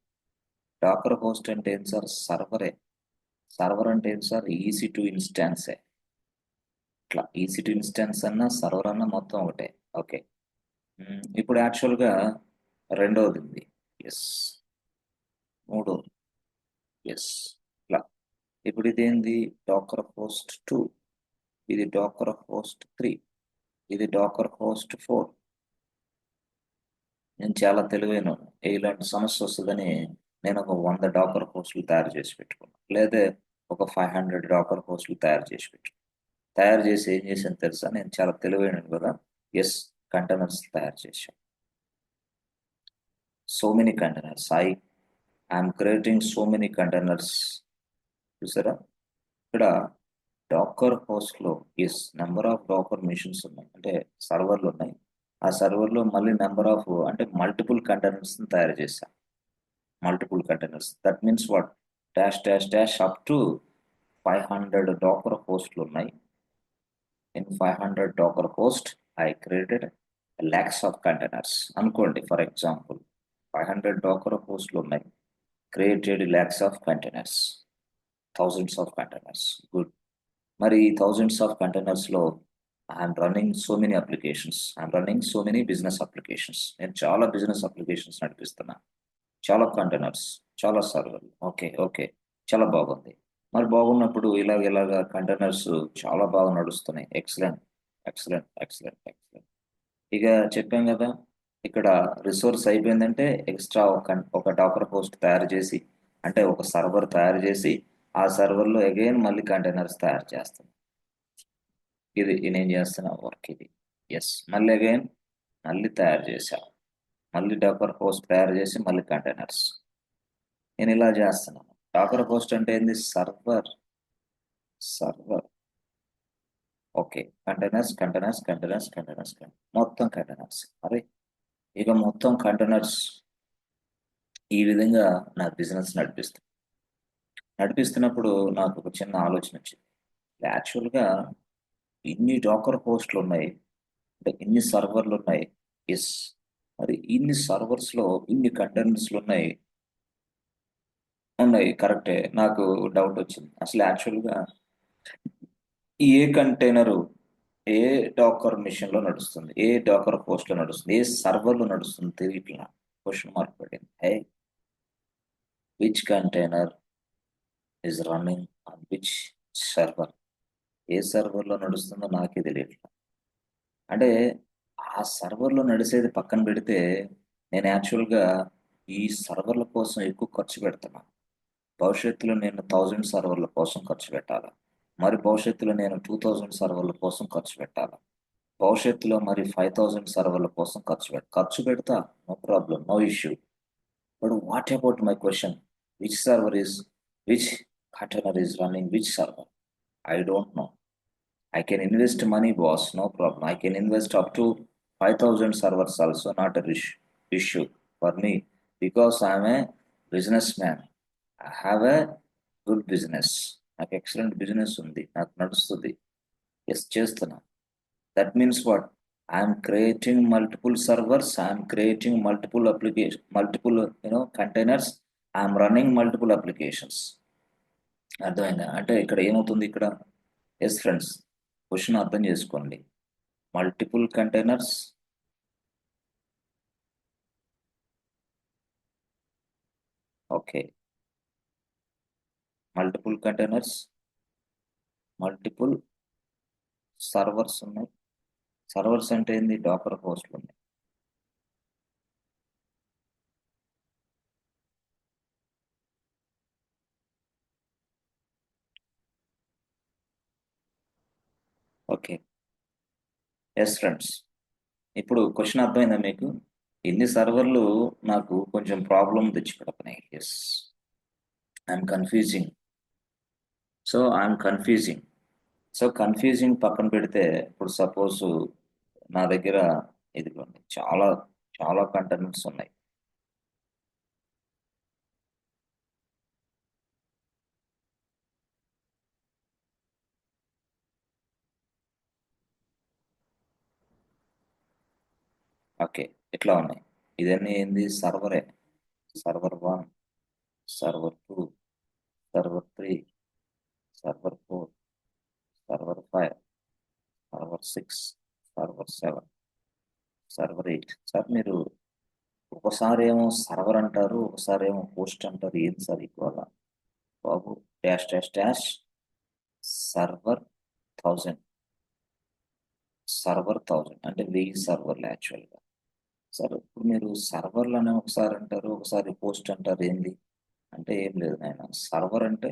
డాకర్ హోస్ట్ అంటే ఏంటి సార్? సర్వరే. సర్వర్ అంటే ఏంటి సార్? EC2 ఇన్స్టాన్సే. ఇట్లా EC2 ఇన్స్టాన్స్ అన్నా సర్వర్ అన్నా మొత్తం ఒకటే. ఓకే, ఇప్పుడు యాక్చువల్గా రెండవది ఉంది, ఎస్, మూడోది ఎస్, ఇట్లా. ఇప్పుడు ఇదేంది? డాకర్ హోస్ట్ 2, ఇది డాకర్ హోస్ట్ 3, ఇది డాకర్ హోస్ట్ 4. నేను చాలా తెలివైన, ఇలాంటి సమస్య వస్తుందని నేను ఒక 100 డాకర్ హోస్టులు తయారు చేసి పెట్టుకున్నాను, లేదా ఒక 500 డాకర్ హోస్టులు తయారు చేసి పెట్టుకున్నాను. తయారు చేసి ఏం చేశాను తెలుసా? నేను చాలా తెలివైన కదా. ఎస్, కంటైనర్స్ తయారు చేశాను. So many containers, I'm creating so many containers. చూసారా, ఇక్కడ డాకర్ హోస్ట్లో yes number of Docker machines ఉన్నాయి, అంటే సర్వర్లు ఉన్నాయి. ఆ సర్వర్లో మళ్ళీ నెంబర్ ఆఫ్ అంటే మల్టిపుల్ కంటైనర్స్ని తయారు చేశాను. Multiple containers, that means what? Dash dash dash up to 500 Docker హోస్ట్లు ఉన్నాయి. In 500 Docker host I created lakhs of containers అనుకోండి. ఫర్ ఎగ్జాంపుల్ 500 డాకర్ హోస్ట్లు ఉన్నాయి, created lakhs of containers, thousands of containers. Good. మరి thousands of containers లో I'm running so many applications, I'm running so many business applications. నేను చాలా బిజినెస్ అప్లికేషన్స్ నడిపిస్తున్నా, చాలా కంటైనర్స్, చాలా సర్వర్లు. ఓకే ఓకే, చాలా బాగుంది. మరి బాగున్నప్పుడు ఇలాగ కంటైనర్స్ చాలా బాగా నడుస్తున్నాయి. Excellent excellent excellent excellent. ఇక చెప్పాం కదా, ఇక్కడ రిసోర్స్ అయిపోయిందంటే ఎక్స్ట్రా ఒక డాకర్ హోస్ట్ తయారు చేసి, అంటే ఒక సర్వర్ తయారు చేసి, ఆ సర్వర్లో అగైన్ మళ్ళీ కంటైనర్స్ తయారు చేస్తాం. ఇది నేను చేస్తున్న వర్క్ ఇది. ఎస్, మళ్ళీ అగైన్ మళ్ళీ తయారు చేశాను, మళ్ళీ డాకర్ హోస్ట్ తయారు చేసి మళ్ళీ కంటైనర్స్. నేను ఇలా చేస్తున్నాను. డాకర్ హోస్ట్ అంటే ఏంది? Server. Okay, containers containers containers containers, మొత్తం కంటైనర్స్. అరే, ఇక మొత్తం కంటైనర్స్ ఈ విధంగా నా బిజినెస్ నడిపిస్తున్నప్పుడు నాకు ఒక చిన్న ఆలోచన వచ్చింది. యాక్చువల్గా ఇన్ని డాకర్ హోస్ట్లు ఉన్నాయి, అంటే ఇన్ని సర్వర్లు ఉన్నాయి. ఎస్, మరి ఇన్ని సర్వర్స్లో ఇన్ని కంటైనర్స్లు ఉన్నాయి కరెక్టే. నాకు డౌట్ వచ్చింది, అసలు యాక్చువల్గా ఏ కంటైనరు ఏ డాకర్ మిషన్లో నడుస్తుంది, ఏ డాకర్ హోస్ట్లో నడుస్తుంది, ఏ సర్వర్లో నడుస్తుంది తెలియట్లా. క్వశ్చన్ మార్క్ పడింది. Which container is running on which server. ఏ సర్వర్లో నడుస్తుందో నాకే తెలియట్లేదు. అంటే ఆ సర్వర్లో నడిచేది పక్కన పెడితే నేను యాక్చువల్గా ఈ సర్వర్ల కోసం ఎక్కువ ఖర్చు పెడుతున్నాను. భవిష్యత్తులో నేను 1000 సర్వర్ల కోసం ఖర్చు పెట్టాలి, మరి భవిష్యత్తులో నేను 2000 సర్వర్ల కోసం ఖర్చు పెట్టాలి, భవిష్యత్తులో మరి 5000 సర్వర్ల కోసం ఖర్చు పెడతా. No problem, no issue. But what about my question, which server is, which container is running which server? I don't know. I can invest money, boss, no problem. I can invest up to 5000 servers also, not a issue for me, because I am a businessman. I have a good business. నాకు ఎక్సలెంట్ బిజినెస్ ఉంది, నాకు నడుస్తుంది. ఎస్ చేస్తున్నా. That means what? I'm creating multiple servers, I'm creating multiple application, multiple containers, I'm running multiple applications. అర్థమైందా? అంటే ఇక్కడ ఏమవుతుంది ఇక్కడ? ఎస్ ఫ్రెండ్స్, క్వశ్చన్ అర్థం చేసుకోండి. Multiple containers, okay, multiple containers, multiple servers ఉన్నాయి. సర్వర్స్ అంటే ఏంది? డాకర్ హోస్ట్లు ఉన్నాయి. ఓకే, ఎస్ ఫ్రెండ్స్, ఇప్పుడు క్వశ్చన్ అర్థమైందా మీకు? ఇన్ని సర్వర్లు నాకు కొంచెం ప్రాబ్లం తెచ్చిపెడుతున్నాయి. Yes, I'm confusing. So confusing పక్కన పెడితే, ఇప్పుడు సపోజ్ నా దగ్గర ఇదిగోండి చాలా చాలా కంటైనర్స్ ఉన్నాయి. ఓకే, ఇట్లా ఉన్నాయి. ఇదన్నీ ఏంది? సర్వరే. Server 1, server 2, server 3, server 4, server 5, server 6, server 7, server 8. Sir మీరు ఒకసారి ఏమో సర్వర్ అంటారు, ఒకసారి ఏమో పోస్ట్ అంటారు. ఏంటి సార్ ఇవాళ బాబు? Dash dash dash server 1000, server 1000 అంటే 1000 సర్వర్లు యాక్చువల్గా. సార్ ఇప్పుడు మీరు సర్వర్లని ఒకసారి అంటారు, ఒకసారి పోస్ట్ అంటారు. ఏంది అంటే? ఏం లేదు నాయన, సర్వర్ అంటే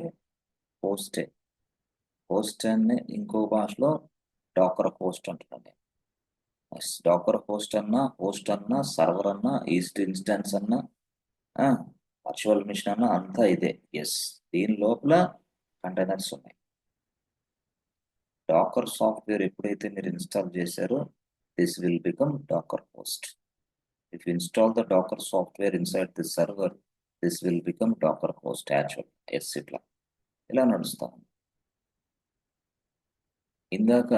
పోస్టే. పోస్ట్ అని ఇంకో భాషలో డాకర్ హోస్ట్ అంటున్నాను. డాకర్ హోస్ట్ అన్నా, సర్వర్ అన్నా, ఈస్ట్ ఇన్స్టెన్స్ అన్నా, వర్చువల్ మిషన్ అన్నా, అంతా ఇదే. ఎస్, దీని లోపల కంటైనర్స్ ఉన్నాయి. డాకర్ సాఫ్ట్వేర్ ఎప్పుడైతే మీరు ఇన్స్టాల్ చేశారో, this will become Docker host. If you install the Docker software inside this server, this will become Docker host actually. Yes, ఇలా నడుస్తాం. ఇందాక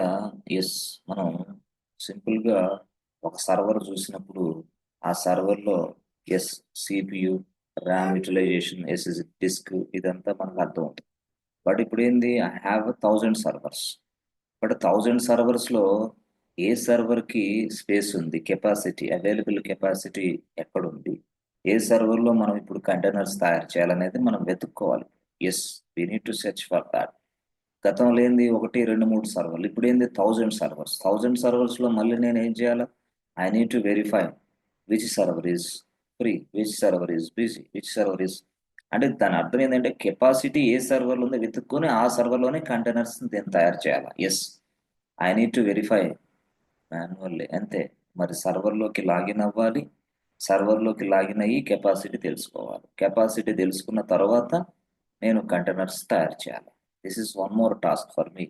ఎస్ మనం సింపుల్గా ఒక సర్వర్ చూసినప్పుడు ఆ సర్వర్లో yes CPU, RAM utilization, SSD disk, ఇదంతా మనకు అర్థం అవుతుంది. బట్ ఇప్పుడు ఏంది? I have 1000 servers. బట్ 1000 సర్వర్స్లో ఏ సర్వర్కి స్పేస్ ఉంది, కెపాసిటీ, అవైలబుల్ కెపాసిటీ ఎక్కడుంది, ఏ సర్వర్లో మనం ఇప్పుడు కంటైనర్స్ తయారు చేయాలనేది మనం వెతుక్కోవాలి. Yes, we need to search for that. గతంలో ఏంది? 1, 2, 3 సర్వర్లు. ఇప్పుడు ఏంది? 1000 సర్వర్స్. 1000 సర్వర్స్లో మళ్ళీ నేను ఏం చేయాలి? I need to verify which server is free, which server is busy, which server is, అంటే దాని అర్థం ఏంటంటే కెపాసిటీ ఏ సర్వర్లో ఉందో వెతుక్కొని ఆ సర్వర్లోనే కంటైనర్స్ నేను తయారు చేయాలి. Yes, I need to verify manually, అంతే. మరి సర్వర్లోకి లాగిన్ అవ్వాలి, సర్వర్లోకి లాగిన్ అయ్యి కెపాసిటీ తెలుసుకోవాలి. కెపాసిటీ తెలుసుకున్న తర్వాత నేను కంటైనర్స్ తయారు చేయాలి. This is one more task for me.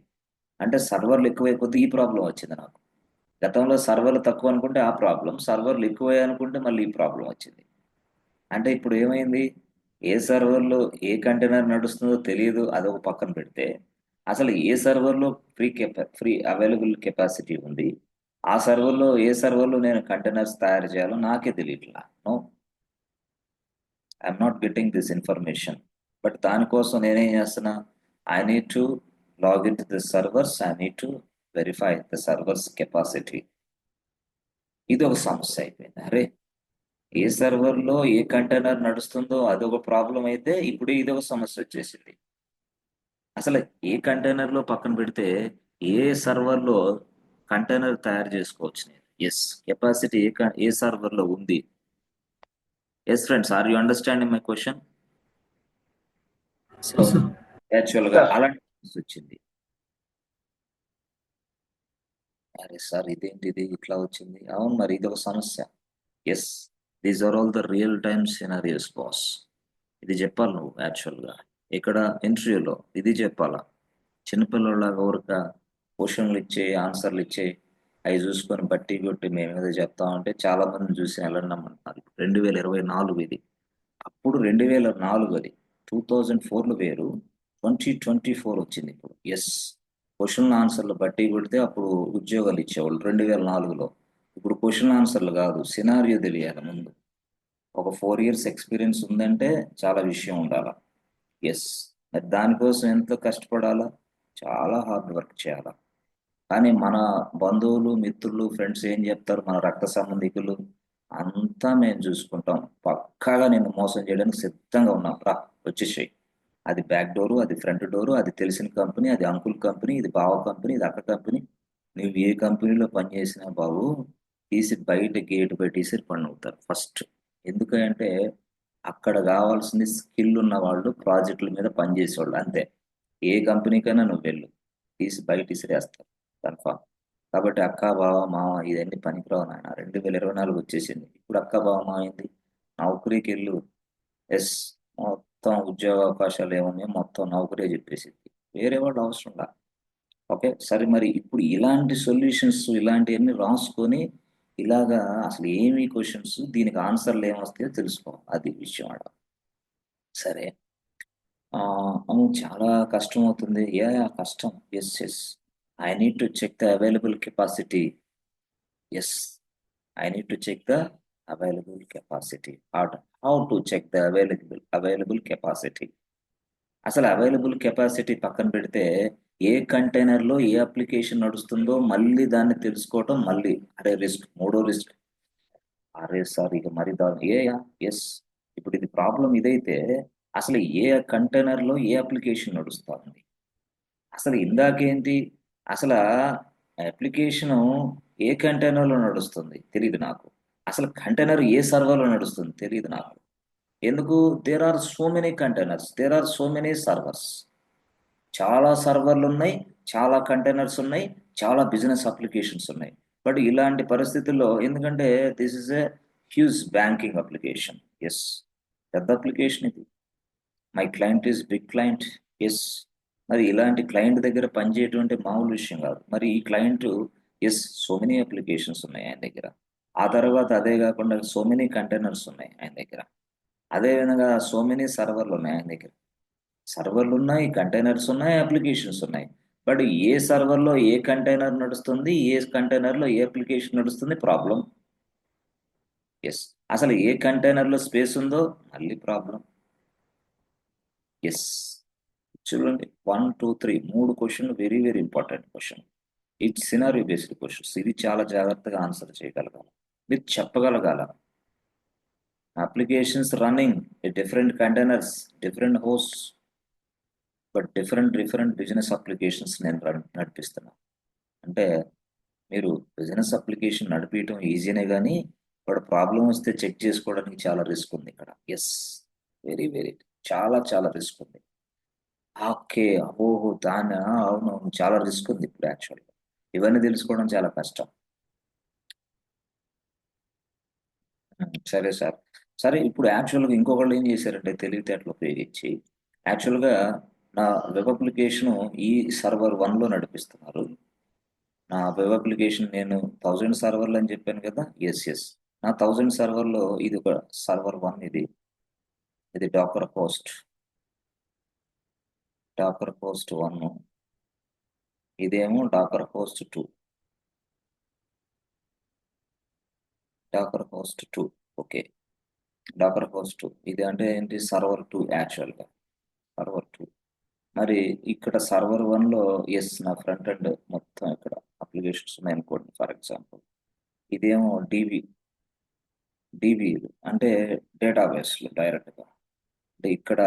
అంటే సర్వర్లు ఎక్కువైపోతే ఈ ప్రాబ్లం వచ్చింది నాకు. గతంలో సర్వర్లు తక్కువ అనుకుంటే ఆ ప్రాబ్లం, సర్వర్లు ఎక్కువ అనుకుంటే మళ్ళీ ఈ ప్రాబ్లం వచ్చింది. అంటే ఇప్పుడు ఏమైంది? ఏ సర్వర్లో ఏ కంటైనర్ నడుస్తుందో తెలియదు, అదొక పక్కన పెడితే, అసలు ఏ సర్వర్లో ఫ్రీ అవైలబుల్ కెపాసిటీ ఉంది, ఆ సర్వర్లో ఏ సర్వర్లో నేను కంటైనర్స్ తయారు చేయాలో నాకే తెలియట్లా. No, I'm not getting this information. But దానికోసం నేనేం చేస్తున్నా? I need to log in to the servers, I need to verify the servers capacity. ఇది ఒక సమస్య అయిపోయింది. అరే, ఏ సర్వర్లో ఏ కంటైనర్ నడుస్తుందో అదొక ప్రాబ్లం అయితే ఇప్పుడు ఇదొక సమస్య వచ్చేసింది. అసలు ఏ కంటైనర్లో పక్కన పెడితే ఏ సర్వర్లో కంటైనర్ తయారు చేసుకోవచ్చు నేను. ఎస్, కెపాసిటీ ఏ సర్వర్లో ఉంది. Yes friends, are you understanding my question? So Yes, sir. యాక్చువల్గా Sir. అలాంటి వచ్చింది. అరే సార్ ఇదేంటిది ఇట్లా వచ్చింది? అవును, మరి ఇది ఒక సమస్య. Yes, these are all the real time scenarios boss. ఇది చెప్పాలి నువ్వు యాక్చువల్గా ఇక్కడ ఇంటర్వ్యూలో ఇది చెప్పాలా. చిన్నపిల్లలాగా ఊరక క్వశ్చన్లు ఇచ్చే ఆన్సర్లు ఇచ్చే అవి చూసుకొని బట్టి కొట్టి మేము ఏదో చెప్తామంటే చాలా మందిని చూసి ఎలా నమ్మంటున్నారు. 2024 ఇది. అప్పుడు 2004 అది. 2004లో వేరు, 2024 వచ్చింది ఇప్పుడు. ఎస్, క్వశ్చన్ ఆన్సర్లు బట్టి కొడితే అప్పుడు ఉద్యోగాలు ఇచ్చేవాళ్ళు 2004లో. ఇప్పుడు క్వశ్చన్ ఆన్సర్లు కాదు, సినారియో తెలియాలి ముందు. ఒక 4 years ఎక్స్పీరియన్స్ ఉందంటే చాలా విషయం ఉండాలా. ఎస్, మరి దానికోసం ఎంత కష్టపడాలా, చాలా హార్డ్ వర్క్ చేయాలా. కానీ మన బంధువులు మిత్రులు ఫ్రెండ్స్ ఏం చెప్తారు, మన రక్త సంబంధికులు అంతా మేము చూసుకుంటాం, పక్కాగా నేను మోసం చేయడానికి సిద్ధంగా ఉన్నాం, రా వచ్చేసాయి. అది బ్యాక్ డోరు, అది ఫ్రంట్ డోరు, అది తెలిసిన కంపెనీ, అది అంకుల్ కంపెనీ, ఇది బావ కంపెనీ, ఇది అక్క కంపెనీ. నువ్వు ఏ కంపెనీలో పనిచేసినా బాబు తీసి బయట గేట్ పెట్టేసి పని అవుతారు ఫస్ట్. ఎందుకంటే అక్కడ కావాల్సింది స్కిల్ ఉన్న వాళ్ళు, ప్రాజెక్టుల మీద పనిచేసేవాళ్ళు అంతే. ఏ కంపెనీకైనా నువ్వు వెళ్ళు, తీసి బయట ఇసిరేస్తారు కన్ఫామ్. కాబట్టి అక్క బావ మామ ఇదన్నీ పనికిరావు నాయన. 2024 వచ్చేసింది, ఇప్పుడు అక్క బావ మామ అయింది, నౌకరీకి వెళ్ళు. ఎస్, మొత్తం ఉద్యోగ అవకాశాలు ఏమున్నాయో మొత్తం నౌకరీ చెప్పేసింది, వేరే వాళ్ళు అవసరం లా. ఓకే సరే, మరి ఇప్పుడు ఇలాంటి సొల్యూషన్స్ ఇలాంటివన్నీ రాసుకొని ఇలాగా అసలు ఏమి క్వశ్చన్స్ దీనికి ఆన్సర్లు ఏమొస్తాయో తెలుసుకోవాలి, అది విషయం ఆడ. సరే, అవును చాలా కష్టం అవుతుంది. కష్టం. Yes yes, I need to check the available capacity. Yes, I need to check the available capacity. How to check the available capacity. అసలు అవైలబుల్ కెపాసిటీ పక్కన పెడితే ఏ కంటైనర్లో ఏ అప్లికేషన్ నడుస్తుందో మళ్ళీ దాన్ని తెలుసుకోవటం, మళ్ళీ అరే రిస్క్, మూడో రిస్క్. అరే సార్ ఇక మరి ఎస్, ఇప్పుడు ఇది ప్రాబ్లం ఇదైతే అసలు ఏ కంటైనర్లో ఏ అప్లికేషన్ నడుస్తూ ఉంది. అసలు ఇందాకేంటి, అసలు అప్లికేషను ఏ కంటైనర్లో నడుస్తుంది తెలియదు నాకు. అసలు కంటైనర్ ఏ సర్వర్లో నడుస్తుంది తెలియదు నాకు. ఎందుకు? There are so many containers, there are so many servers. చాలా సర్వర్లు ఉన్నాయి, చాలా కంటైనర్స్ ఉన్నాయి, చాలా బిజినెస్ అప్లికేషన్స్ ఉన్నాయి. బట్ ఇలాంటి పరిస్థితుల్లో, ఎందుకంటే this is a huge banking application. Yes, పెద్ద అప్లికేషన్ ఇది. My client is big client. Yes, మరి ఇలాంటి క్లయింట్ దగ్గర పనిచేయటం అంటే మామూలు విషయం కాదు. మరి ఈ client yes, so many applications ఉన్నాయి ఆయన దగ్గర. ఆ తర్వాత అదే కాకుండా సో మెనీ కంటైనర్స్ ఉన్నాయి ఆయన దగ్గర. అదే విధంగా సో మెనీ సర్వర్లు ఉన్నాయి ఆయన దగ్గర. సర్వర్లు ఉన్నాయి, కంటైనర్స్ ఉన్నాయి, అప్లికేషన్స్ ఉన్నాయి. బట్ ఏ సర్వర్లో ఏ కంటైనర్ నడుస్తుంది, ఏ కంటైనర్లో ఏ అప్లికేషన్ నడుస్తుంది, ప్రాబ్లం. ఎస్, అసలు ఏ కంటైనర్లో స్పేస్ ఉందో మళ్ళీ ప్రాబ్లం. ఎస్, చూడండి 1 2 3 3 క్వశ్చన్లు, very very important question. It scenario based questions. ఇది చాలా జాగ్రత్తగా ఆన్సర్ చేయగలగాలి, మీరు చెప్పగలగాల. Applications running different containers, different hosts, but different business applications నేను నడిపిస్తున్నా. అంటే మీరు బిజినెస్ అప్లికేషన్ నడిపించడం ఈజీనే, కానీ బట్ ప్రాబ్లం వస్తే చెక్ చేసుకోవడానికి చాలా రిస్క్ ఉంది ఇక్కడ. ఎస్, వెరీ వెరీ చాలా చాలా రిస్క్ ఉంది. ఓకే, ఓహో దాని అవును, చాలా రిస్క్ ఉంది ఇప్పుడు యాక్చువల్గా. ఇవన్నీ తెలుసుకోవడం చాలా కష్టం. సరే సార్, సరే ఇప్పుడు యాక్చువల్గా ఇంకొకళ్ళు ఏం చేశారంటే తెలివితేటలు ఉపయోగించి యాక్చువల్గా నా వెబ్ అప్లికేషన్ ఈ సర్వర్ 1లో నడిపిస్తున్నారు. నా వెబ్ అప్లికేషన్ నేను 1000 సర్వర్లు అని చెప్పాను కదా. ఎస్ ఎస్, నా 1000 సర్వర్లో ఇది ఒక సర్వర్ 1, ఇది డాకర్ పోస్ట్ 1, ఇదేమో Docker post 2, okay. Docker post 2 ఇది అంటే ఏంటి, సర్వర్ 2 యాక్చువల్గా, సర్వర్ 2. మరి ఇక్కడ సర్వర్ 1లో ఎస్ నా ఫ్రంట్ ఎండ్ మొత్తం ఇక్కడ అప్లికేషన్స్ ఉన్నాయి అనుకోండి ఫర్ ఎగ్జాంపుల్. ఇదేమో డిబి అంటే డేటాబేస్లో డైరెక్ట్గా అంటే ఇక్కడ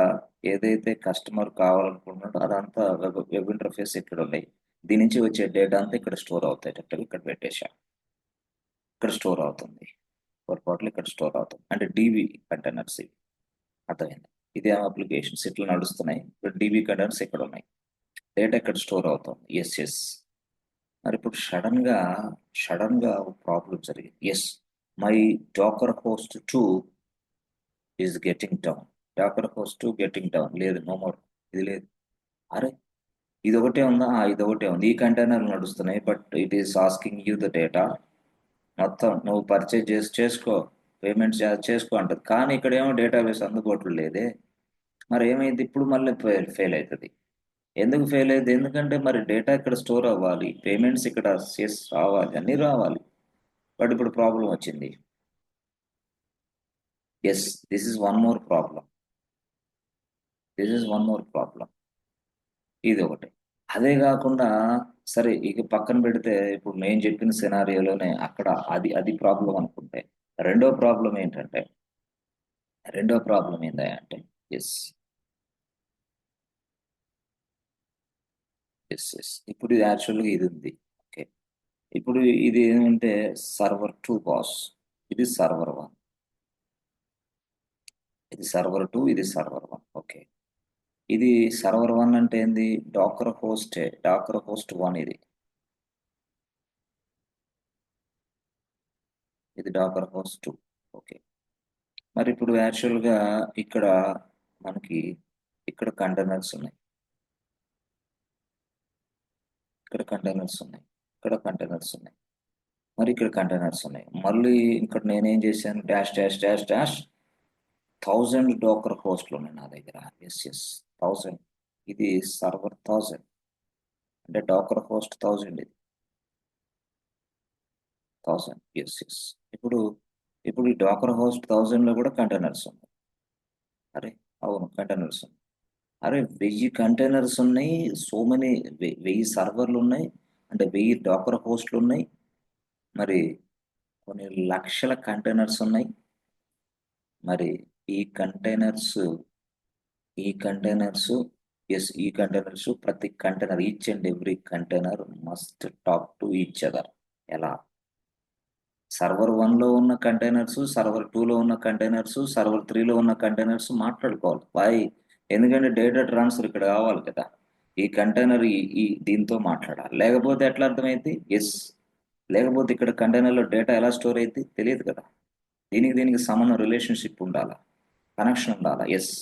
ఏదైతే కస్టమర్ కావాలనుకుంటున్నాడో అదంతా వెబ్ ఇంటర్ఫేస్ ఇక్కడ ఉన్నాయి. దీని నుంచి వచ్చే డేటా అంతా ఇక్కడ స్టోర్ అవుతాయి. ఇక్కడ పెట్టేశాం. ఇక్కడ స్టోర్ అవుతుంది. పొరపాట్లు ఇక్కడ స్టోర్ అవుతుంది. అంటే డీబీ కంటైనర్స్ ఇవి. అర్థమైంది. ఇదే అప్లికేషన్స్ ఇట్లా నడుస్తున్నాయి. ఇప్పుడు డీబీ కంటైనర్స్ ఇక్కడ ఉన్నాయి. డేటా ఇక్కడ స్టోర్ అవుతుంది. ఎస్. మరి ఇప్పుడు సడన్ గా ఒక ప్రాబ్లం జరిగింది. Yes, my Docker host 2 is getting down. Docker host 2 getting down. లేదు, నో మోర్. ఇది లేదు. అరే, ఇది ఒకటే ఉందా? ఇది ఒకటే ఉంది. ఈ కంటైనర్ నడుస్తున్నాయి. But it is asking you the data. మొత్తం నువ్వు పర్చేజ్ చేసుకో, పేమెంట్స్ చేసుకో అంటది. కానీ ఇక్కడ ఏమో డేటాబేస్ అందుబాటులో లేదే. మరి ఏమైంది? ఇప్పుడు మళ్ళీ ఫెయిల్ అవుతుంది. ఎందుకు ఫెయిల్ అయింది? ఎందుకంటే మరి డేటా ఇక్కడ స్టోర్ అవ్వాలి, పేమెంట్స్ ఇక్కడ రావాలి, అన్నీ రావాలి. బట్ ఇప్పుడు ప్రాబ్లం వచ్చింది. Yes, this is one more problem. ఇది ఒకటి. అదే కాకుండా సరే ఇక పక్కన పెడితే ఇప్పుడు నేను చెప్పిన సినారియోలోనే అక్కడ అది ప్రాబ్లం అనుకుంటే, రెండో ప్రాబ్లం ఏంటంటే ఎస్ ఇప్పుడు ఇది యాక్చువల్గా ఇది ఉంది. ఓకే, ఇప్పుడు ఇది ఏమంటే సర్వర్ 2 బాస్. ఇది సర్వర్ 1, ఇది సర్వర్ 2, ఇది సర్వర్ 1. ఓకే, ఇది సర్వర్ 1 అంటే ఏంది? Docker host 1. ఇది డాకర్ హోస్ట్ 2. ఓకే, మరి ఇప్పుడు యాక్చువల్గా ఇక్కడ మనకి ఇక్కడ కంటైనర్స్ ఉన్నాయి, ఇక్కడ కంటైనర్స్ ఉన్నాయి, మరి ఇక్కడ కంటైనర్స్ ఉన్నాయి. మళ్ళీ ఇక్కడ నేనేం చేశాను? డాష్ 1000 డాకర్ హోస్ట్లు ఉన్నాయి నా దగ్గర. ఎస్ 1000. ఇది సర్వర్ 1000 అంటే డాకర్ హోస్ట్ 1000. ఇది 1000. ఎస్. ఇప్పుడు ఈ డాకర్ హోస్ట్ 1000 లో కూడా కంటైనర్స్ ఉన్నాయి. అరే అవును, కంటైనర్స్ ఉన్నాయి. అరే 1000 కంటైనర్స్ ఉన్నాయి. సో మెనీ 1000 సర్వర్లు ఉన్నాయి. అంటే 1000 డాకర్ హోస్ట్లు ఉన్నాయి. మరి కొన్ని లక్షల కంటైనర్స్ ఉన్నాయి. మరి ఈ కంటైనర్స్ ప్రతి container, each and every container must talk to each other. ఎలా? సర్వర్ 1 లో ఉన్న కంటైనర్స్, సర్వర్ 2 లో ఉన్న కంటైనర్స్, సర్వర్ 3 లో ఉన్న కంటైనర్స్ మాట్లాడుకోవాలి. వై? ఎందుకంటే డేటా ట్రాన్స్ఫర్ ఇక్కడ కావాలి కదా. ఈ కంటైనర్ ఈ దీంతో మాట్లాడాలి. లేకపోతే ఎట్లా అర్థమైంది? ఎస్, లేకపోతే ఇక్కడ కంటైనర్లో డేటా ఎలా స్టోర్ అయింది తెలియదు కదా. దీనికి సంబంధం, రిలేషన్షిప్ ఉండాలా, కనెక్షన్ ఉండాలా. Yes,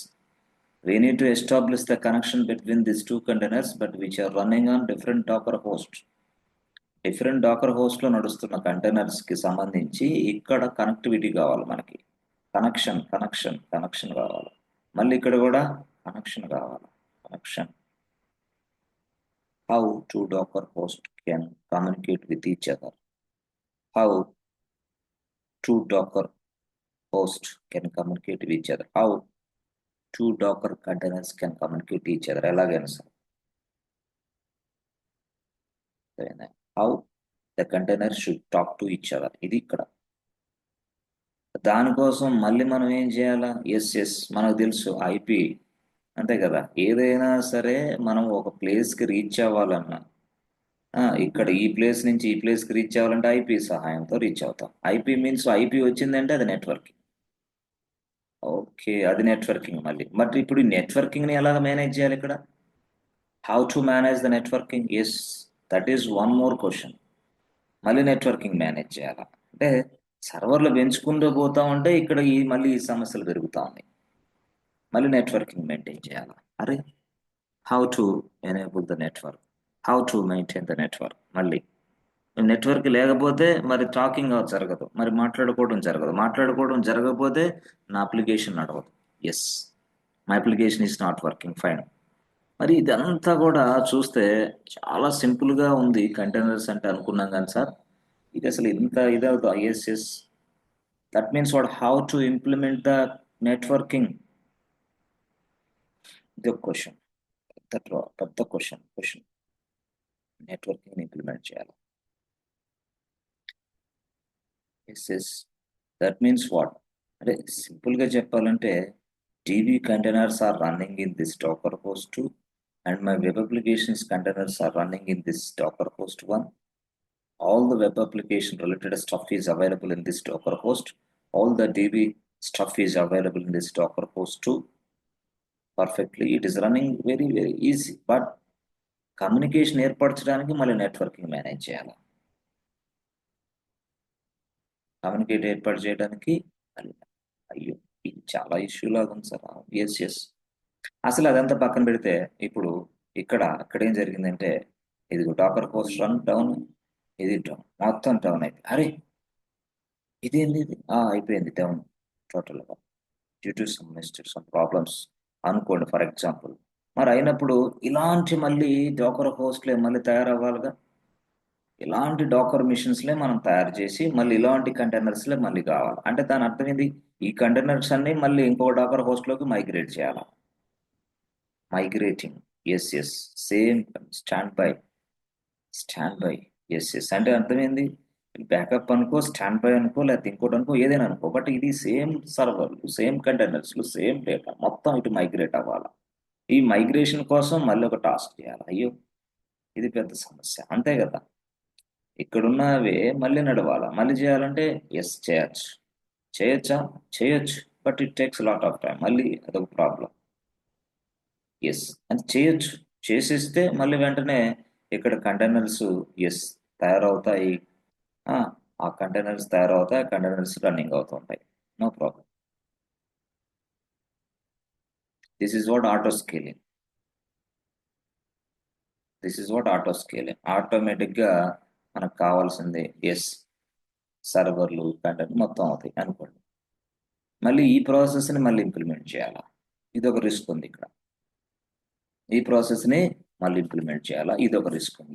we need to establish the connection between these two containers, but which are running on different Docker hosts. Different Docker host లో నడుస్తున్న కంటైనర్స్ కి సంబంధించి ఇక్కడ కనెక్టివిటీ కావాలి మనకి. కనెక్షన్ కావాలి. మళ్ళీ ఇక్కడ కూడా కనెక్షన్ కావాలి. How two Docker host can communicate with each other. How two Docker host can communicate with each other. How two Docker containers can communicate each other. ఎలాగైనా sir. How the containers should talk to each other. ఇది ఇక్కడ. దానికోసం మళ్ళీ మనం ఏం చేయాలా? ఎస్ మనకు తెలుసు ఐపీ, అంతే కదా. ఏదైనా సరే మనం ఒక ప్లేస్కి రీచ్ అవ్వాలన్నా, ఇక్కడ ఈ ప్లేస్ నుంచి ఈ ప్లేస్కి రీచ్ అవ్వాలంటే ఐపీ సహాయంతో రీచ్ అవుతాం. ఐపీ మీన్స్ ఐపీ వచ్చిందంటే అది నెట్వర్కింగ్. ఓకే, అది నెట్వర్కింగ్. మరి ఇప్పుడు ఈ నెట్వర్కింగ్ ని ఎలాగ మేనేజ్ చేయాలి ఇక్కడ? How to manage the networking? Yes, that is one more question. మళ్ళీ నెట్వర్కింగ్ మేనేజ్ చేయాలా అంటే సర్వర్లు పెంచుకుంటూ పోతా ఉంటే ఇక్కడ మళ్ళీ ఈ సమస్యలు పెరుగుతూ ఉన్నాయి. మళ్ళీ నెట్వర్కింగ్ మెయింటైన్ చేయాలా. అరే how to enable the network, how to maintain the network. మళ్ళీ నెట్వర్క్ లేకపోతే మరి టాకింగ్ జరగదు, మరి మాట్లాడుకోవడం జరగకపోతే నా అప్లికేషన్ నడవదు. Yes, my application is not working fine. మరి ఇదంతా కూడా చూస్తే చాలా సింపుల్గా ఉంది కంటైనర్స్ అంటే అనుకున్నాం కానీ సార్, ఇది అసలు ఇంత ఇదవుతా. Yes, that means what? How to implement the networking. ఇది ఒక క్వశ్చన్, పెద్ద క్వశ్చన్. నెట్వర్కింగ్ ఇంప్లిమెంట్ చేయాలి. ఎస్, దట్ మీన్స్ వాట్ అంటే సింపుల్గా చెప్పాలంటే DB containers are running in this Docker host 2, and my web applications containers are running in this Docker host 1. All the web application related stuff is available in this Docker host. All the DB stuff is available in this Docker host 2. Perfectly, it is running very, very easy. But communication ఏర్పరచడానికి మళ్ళీ నెట్వర్కింగ్ మేనేజ్ చేయాలి. కమ్యూనికేట్ ఏర్పాటు చేయడానికి అయ్యో ఇది చాలా ఇష్యూ లాగా ఉంది సార్. ఎస్ అసలు అదంతా పక్కన పెడితే ఇప్పుడు ఇక్కడ ఏం జరిగిందంటే ఇది డాకర్ హోస్ట్ రన్ డౌన్, ఇది డౌన్, మొత్తం డౌన్ అయిపోయింది. అరే ఇదేంది ఇది అయిపోయింది డౌన్ టోటల్గా డ్యూ టు సమ్ ప్రాబ్లమ్స్ అనుకోండి ఫర్ ఎగ్జాంపుల్. మరి అయినప్పుడు ఇలాంటి మళ్ళీ డాకర్ హోస్ట్లే మళ్ళీ తయారవ్వాలిగా. ఇలాంటి డాకర్ మిషన్స్లే మనం తయారు చేసి మళ్ళీ ఇలాంటి కంటైనర్స్లే మళ్ళీ కావాలి. అంటే దాని అర్థం ఏంది, ఈ కంటైనర్స్ అన్ని మళ్ళీ ఇంకో డాకర్ హోస్ట్లోకి మైగ్రేట్ చేయాలి. Migrating yes same stand by yes అంటే అర్థమైంది. బ్యాకప్ అనుకో, స్టాండ్ బై అనుకో, లేకపోతే ఇంకోటి అనుకో, ఏదైనా అనుకో, బట్ ఇది సేమ్ సర్వర్లు, సేమ్ కంటైనర్స్లు, సేమ్ డేటా మొత్తం ఇటు మైగ్రేట్ అవ్వాలి. ఈ మైగ్రేషన్ కోసం మళ్ళీ ఒక టాస్క్ చేయాలి. అయ్యో ఇది పెద్ద సమస్య, అంతే కదా. ఇక్కడున్నవే మళ్ళీ నడవాలా, మళ్ళీ చేయాలంటే ఎస్ చేయొచ్చు, but it takes lot of time. మళ్ళీ అదొక ప్రాబ్లం. ఎస్ అది చేయొచ్చు, చేసేస్తే మళ్ళీ వెంటనే ఇక్కడ కంటైనర్స్ తయారవుతాయి. ఆ కంటైనర్స్ తయారవుతాయి, కంటైనర్స్ రన్నింగ్ అవుతుంటాయి. No problem. This is what auto scaling. ఆటోమేటిక్గా మనకు కావాల్సింది సర్వర్లు కంటైనర్ మొత్తం అవుతాయి అనుకోండి. మళ్ళీ ఈ ప్రాసెస్ని మళ్ళీ ఇంప్లిమెంట్ చేయాలా, ఇదొక రిస్క్ ఉంది ఇక్కడ. ఈ ప్రాసెస్ని మళ్ళీ ఇంప్లిమెంట్ చేయాలా, ఇదొక రిస్క్ ఉంది.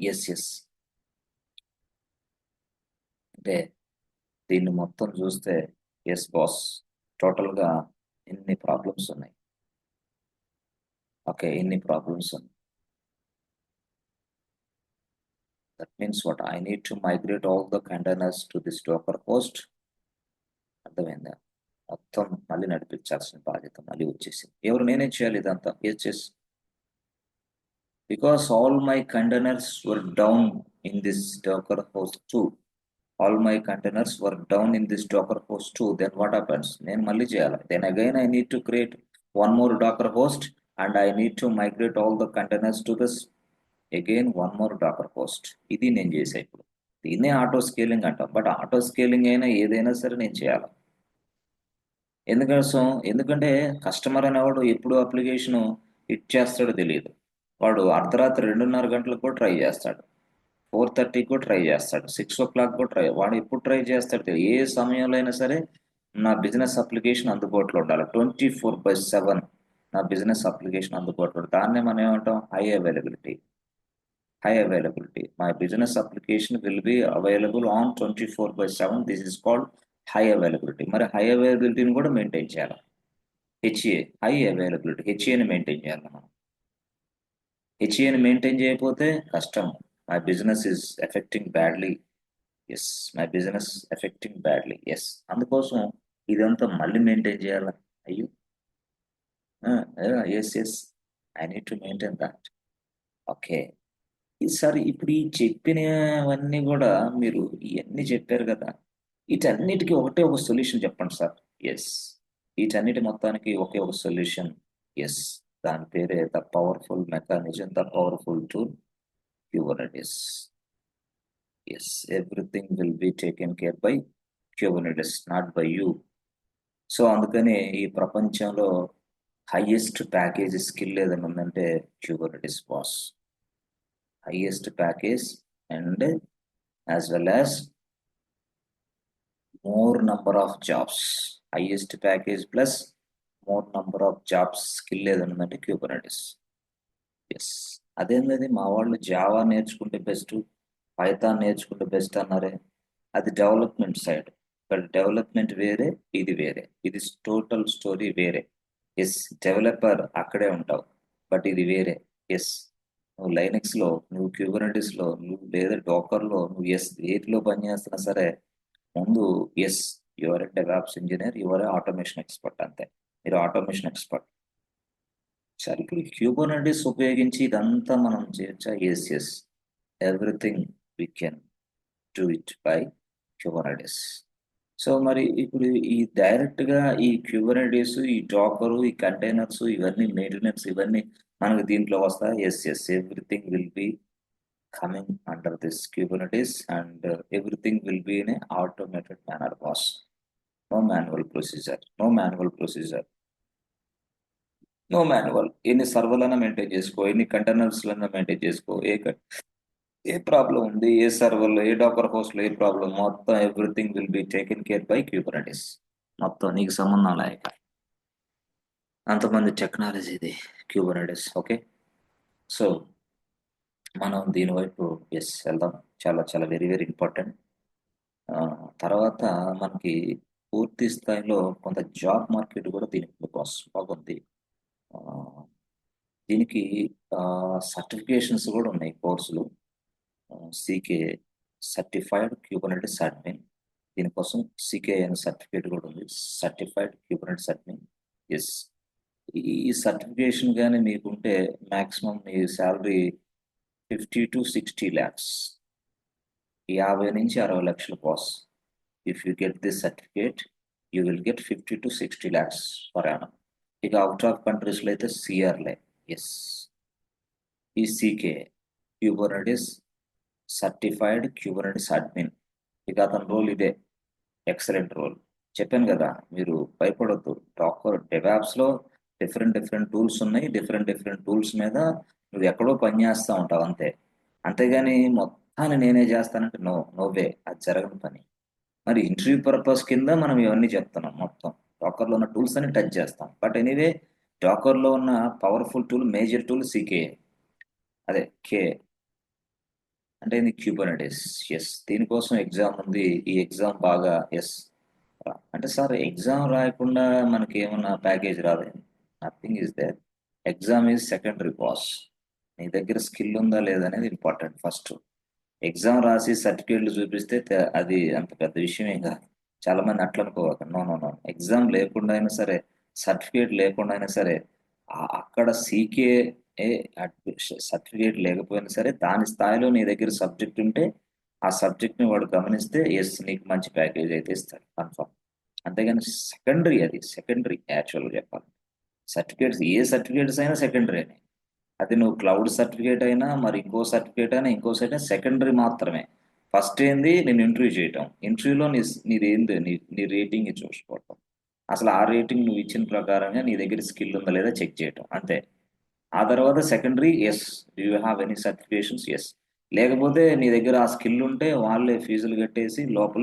అంటే దీన్ని మొత్తం చూస్తే బాస్ టోటల్గా ఎన్ని ప్రాబ్లమ్స్ ఉన్నాయి. ఓకే, ఎన్ని ప్రాబ్లమ్స్ ఉన్నాయి. That means what? I need to migrate all the containers to this Docker host. అర్థమైందా? మొత్తం మళ్ళీ నడిపించాల్సిన బాధ్యత మళ్ళీ వచ్చేసింది. ఎవరు నేనే చేయాలి ఇదంతా? Because all my containers were down in this Docker host 2. All my containers were down in this Docker host 2. Then what happens? నేను మళ్ళీ చేయాలి. Then again I need to create one more Docker host and I need to migrate all the containers to this again one more Docker host. ఇది నేను చేసే ఇప్పుడు. దీన్నే ఆటో స్కేలింగ్ అంటాం. బట్ ఆటో స్కేలింగ్ అయినా ఏదైనా సరే నేను చేయాలి. ఎందుకంటే కస్టమర్ అనేవాడు ఎప్పుడు అప్లికేషన్ ఇచ్చేస్తాడో తెలియదు. వాడు అర్ధరాత్రి 2:30 గంటలకు కూడా ట్రై చేస్తాడు, 4:30 కూడా ట్రై చేస్తాడు, 6 o'clock కూడా ట్రై. వాడు ఎప్పుడు ట్రై చేస్తాడు తెలియదు. ఏ సమయంలో అయినా సరే నా బిజినెస్ అప్లికేషన్ అందుబాటులో ఉండాలి. 24/7 నా బిజినెస్ అప్లికేషన్ అందుబాటులో. దాన్నే మనం ఏమంటాం? High availability. My business application will be available on 24/7. This is called high availability. మరి హై అవైలబిలిటీని కూడా మెయింటైన్ చేయాలి. హై అవైలబిలిటీ హెచ్ఏని మెయింటైన్ చేయాలి మనం. హెచ్ఏని మెయింటైన్ చేయకపోతే కష్టం. My business is effecting badly. అందుకోసం ఇదంతా మళ్ళీ మెయింటైన్ చేయాలి. అయ్యో I need to maintain that. Okay సరే, ఇప్పుడు ఈ చెప్పినవన్నీ కూడా మీరు ఇవన్నీ చెప్పారు కదా, వీటన్నిటికీ ఒకటే ఒక సొల్యూషన్ చెప్పండి సార్. వీటన్నిటి మొత్తానికి ఒకే ఒక సొల్యూషన్. దాని పేరే the powerful mechanism, the powerful tool Kubernetes. Everything will be taken care by Kubernetes, not by you. So అందుకని ఈ ప్రపంచంలో హైయెస్ట్ ప్యాకేజ్ స్కిల్ ఏదైనా ఉందంటే Kubernetes boss. highest package and as well as more number of jobs. Highest package plus more number of jobs skill ఏదన్నదంటే Kubernetes. అదేంటది మా వాళ్ళు జావా నేర్చుకుంటే బెస్ట్, పైథాన్ నేర్చుకుంటే బెస్ట్ అన్నారే. అది డెవలప్మెంట్ సైడ్. ఇక్కడ డెవలప్మెంట్ వేరే, ఇది వేరే, ఇది టోటల్ స్టోరీ వేరే. డెవలపర్ అక్కడే ఉంటావు, బట్ ఇది వేరే. నువ్వు లైనక్స్లో, నువ్వు క్యూబర్నెటిస్లో, నువ్వు లేదా డోకర్లో, నువ్వు వేటిలో పనిచేస్తున్నా సరే ముందు your develops engineer, your automation expert, అంతే. మీరు ఆటోమేషన్ ఎక్స్పర్ట్. సరే, ఇప్పుడు క్యూబర్నెటిస్ ఉపయోగించి ఇదంతా మనం చేయొచ్చా? Yes, everything we can do it by Kubernetes. So మరి ఇప్పుడు ఈ డైరెక్ట్ గా ఈ క్యూబర్నెటిస్, ఈ డాకరు, ఈ కంటైనర్స్, ఇవన్నీ మెయింటెనెన్స్, ఇవన్నీ మనకు దీంట్లో వస్తాయి. Yes, everything will be coming under this Kubernetes, and everything will be in a automated manner, boss. No manual procedure, no manual. ఎన్ని సర్వర్లైనా మెయింటైన్ చేసుకో, ఎన్ని కంటైనర్స్ లైనా మెయింటైన్ చేసుకో, ఏ ప్రాబ్లం ఉంది, ఏ సర్వర్లో, ఏ డాకర్ హోస్ట్లో ఏ ప్రాబ్లం, మొత్తం everything will be taken care bye Kubernetes. మొత్తం నీకు సంబంధం లేక అంతమంది టెక్నాలజీ ఇది క్యూబర్నెటిస్. ఓకే, సో మనం దీని వైపు వెళ్దాం. చాలా చాలా వెరీ వెరీ ఇంపార్టెంట్. తర్వాత మనకి పూర్తి స్థాయిలో కొంత జాబ్ మార్కెట్ కూడా దీనికి బాగుంది. దీనికి సర్టిఫికేషన్స్ కూడా ఉన్నాయి, కోర్సులు. సీకే సర్టిఫైడ్ క్యూబర్నెటిస్ అడ్మిన్, దీనికోసం సీకే అనే సర్టిఫికేట్ కూడా ఉంది, సర్టిఫైడ్ క్యూబర్నెటిస్ అడ్మిన్. ఎస్, ఈ సర్టిఫికేషన్ కానీ మీకుంటే మ్యాక్సిమం మీ శాలరీ 50 to 60 lakhs, 50 నుంచి 60 లక్షల boss. If you get this certificate you will get 50 to 60 lakhs per annum. ఇక అవుట్ ఆఫ్ కంట్రీస్లో అయితే సిఆర్లే. ఎస్, ఈ CK Kubernetes certified Kubernetes admin, ఇక అతని రోల్ ఇదే. Excellent role. చెప్పాను కదా, మీరు భయపడొద్దు. డాకర్ డెవాప్స్లో డిఫరెంట్ టూల్స్ ఉన్నాయి. డిఫరెంట్ టూల్స్ మీద నువ్వు ఎక్కడో పని చేస్తూ ఉంటావు అంతే. అంతేగాని మొత్తాన్ని నేనే చేస్తానంటే నోవే, అది జరగని పని. మరి ఇంటర్వ్యూ పర్పస్ కింద మనం ఇవన్నీ చెప్తున్నాం. మొత్తం డాకర్లో ఉన్న టూల్స్ అని టచ్ చేస్తాం. బట్ ఎనీవే, డాకర్లో ఉన్న powerful tool, major tool CK, అదే కే అంటే ఇది క్యూబర్నెటిస్. ఎస్, దీనికోసం ఎగ్జామ్ ఉంది. ఈ ఎగ్జామ్ బాగా అంటే సార్ ఎగ్జామ్ రాయకుండా మనకి ఏమన్నా ప్యాకేజ్ రాదు. Nothing is there. Exam is secondary boss. నీ దగ్గర స్కిల్ ఉందా లేదా అనేది ఇంపార్టెంట్. ఫస్ట్ ఎగ్జామ్ రాసి సర్టిఫికేట్లు చూపిస్తే అది అంత పెద్ద విషయం ఏం కాదు. చాలా మంది అట్లా అనుకోవాలి. నో, ఎగ్జామ్ లేకుండా అయినా సరే, సర్టిఫికేట్ లేకుండా అయినా సరే, అక్కడ సీకే సర్టిఫికేట్ లేకపోయినా సరే, దాని స్థాయిలో నీ దగ్గర సబ్జెక్ట్ ఉంటే ఆ సబ్జెక్ట్ని వాడు గమనిస్తే ఎస్, నీకు మంచి ప్యాకేజ్ అయితే ఇస్తాడు కన్ఫర్మ్. అంతేగాని సెకండరీ, అది సెకండరీ. యాక్చువల్గా చెప్పాలి, సర్టిఫికేట్స్ ఏ సర్టిఫికేట్స్ అయినా సెకండరీ అని. అది నువ్వు క్లౌడ్ సర్టిఫికేట్ అయినా, మరి ఇంకో సర్టిఫికేట్ అయినా, ఇంకో సైట్ అయినా సెకండరీ మాత్రమే. ఫస్ట్ ఏంది, నేను ఇంటర్వ్యూ చేయటం. ఇంటర్వ్యూలో నీదేంది, నీ రేటింగ్ చూసుకోవటం. అసలు ఆ రేటింగ్ నువ్వు ఇచ్చిన ప్రకారంగా నీ దగ్గర స్కిల్ ఉందా లేదా చెక్ చేయటం అంతే. ఆ తర్వాత secondary, yes do you have any certifications, yes. లేకపోతే నీ దగ్గర ఆ స్కిల్ ఉంటే వాళ్ళే ఫీజులు కట్టేసి లోపలే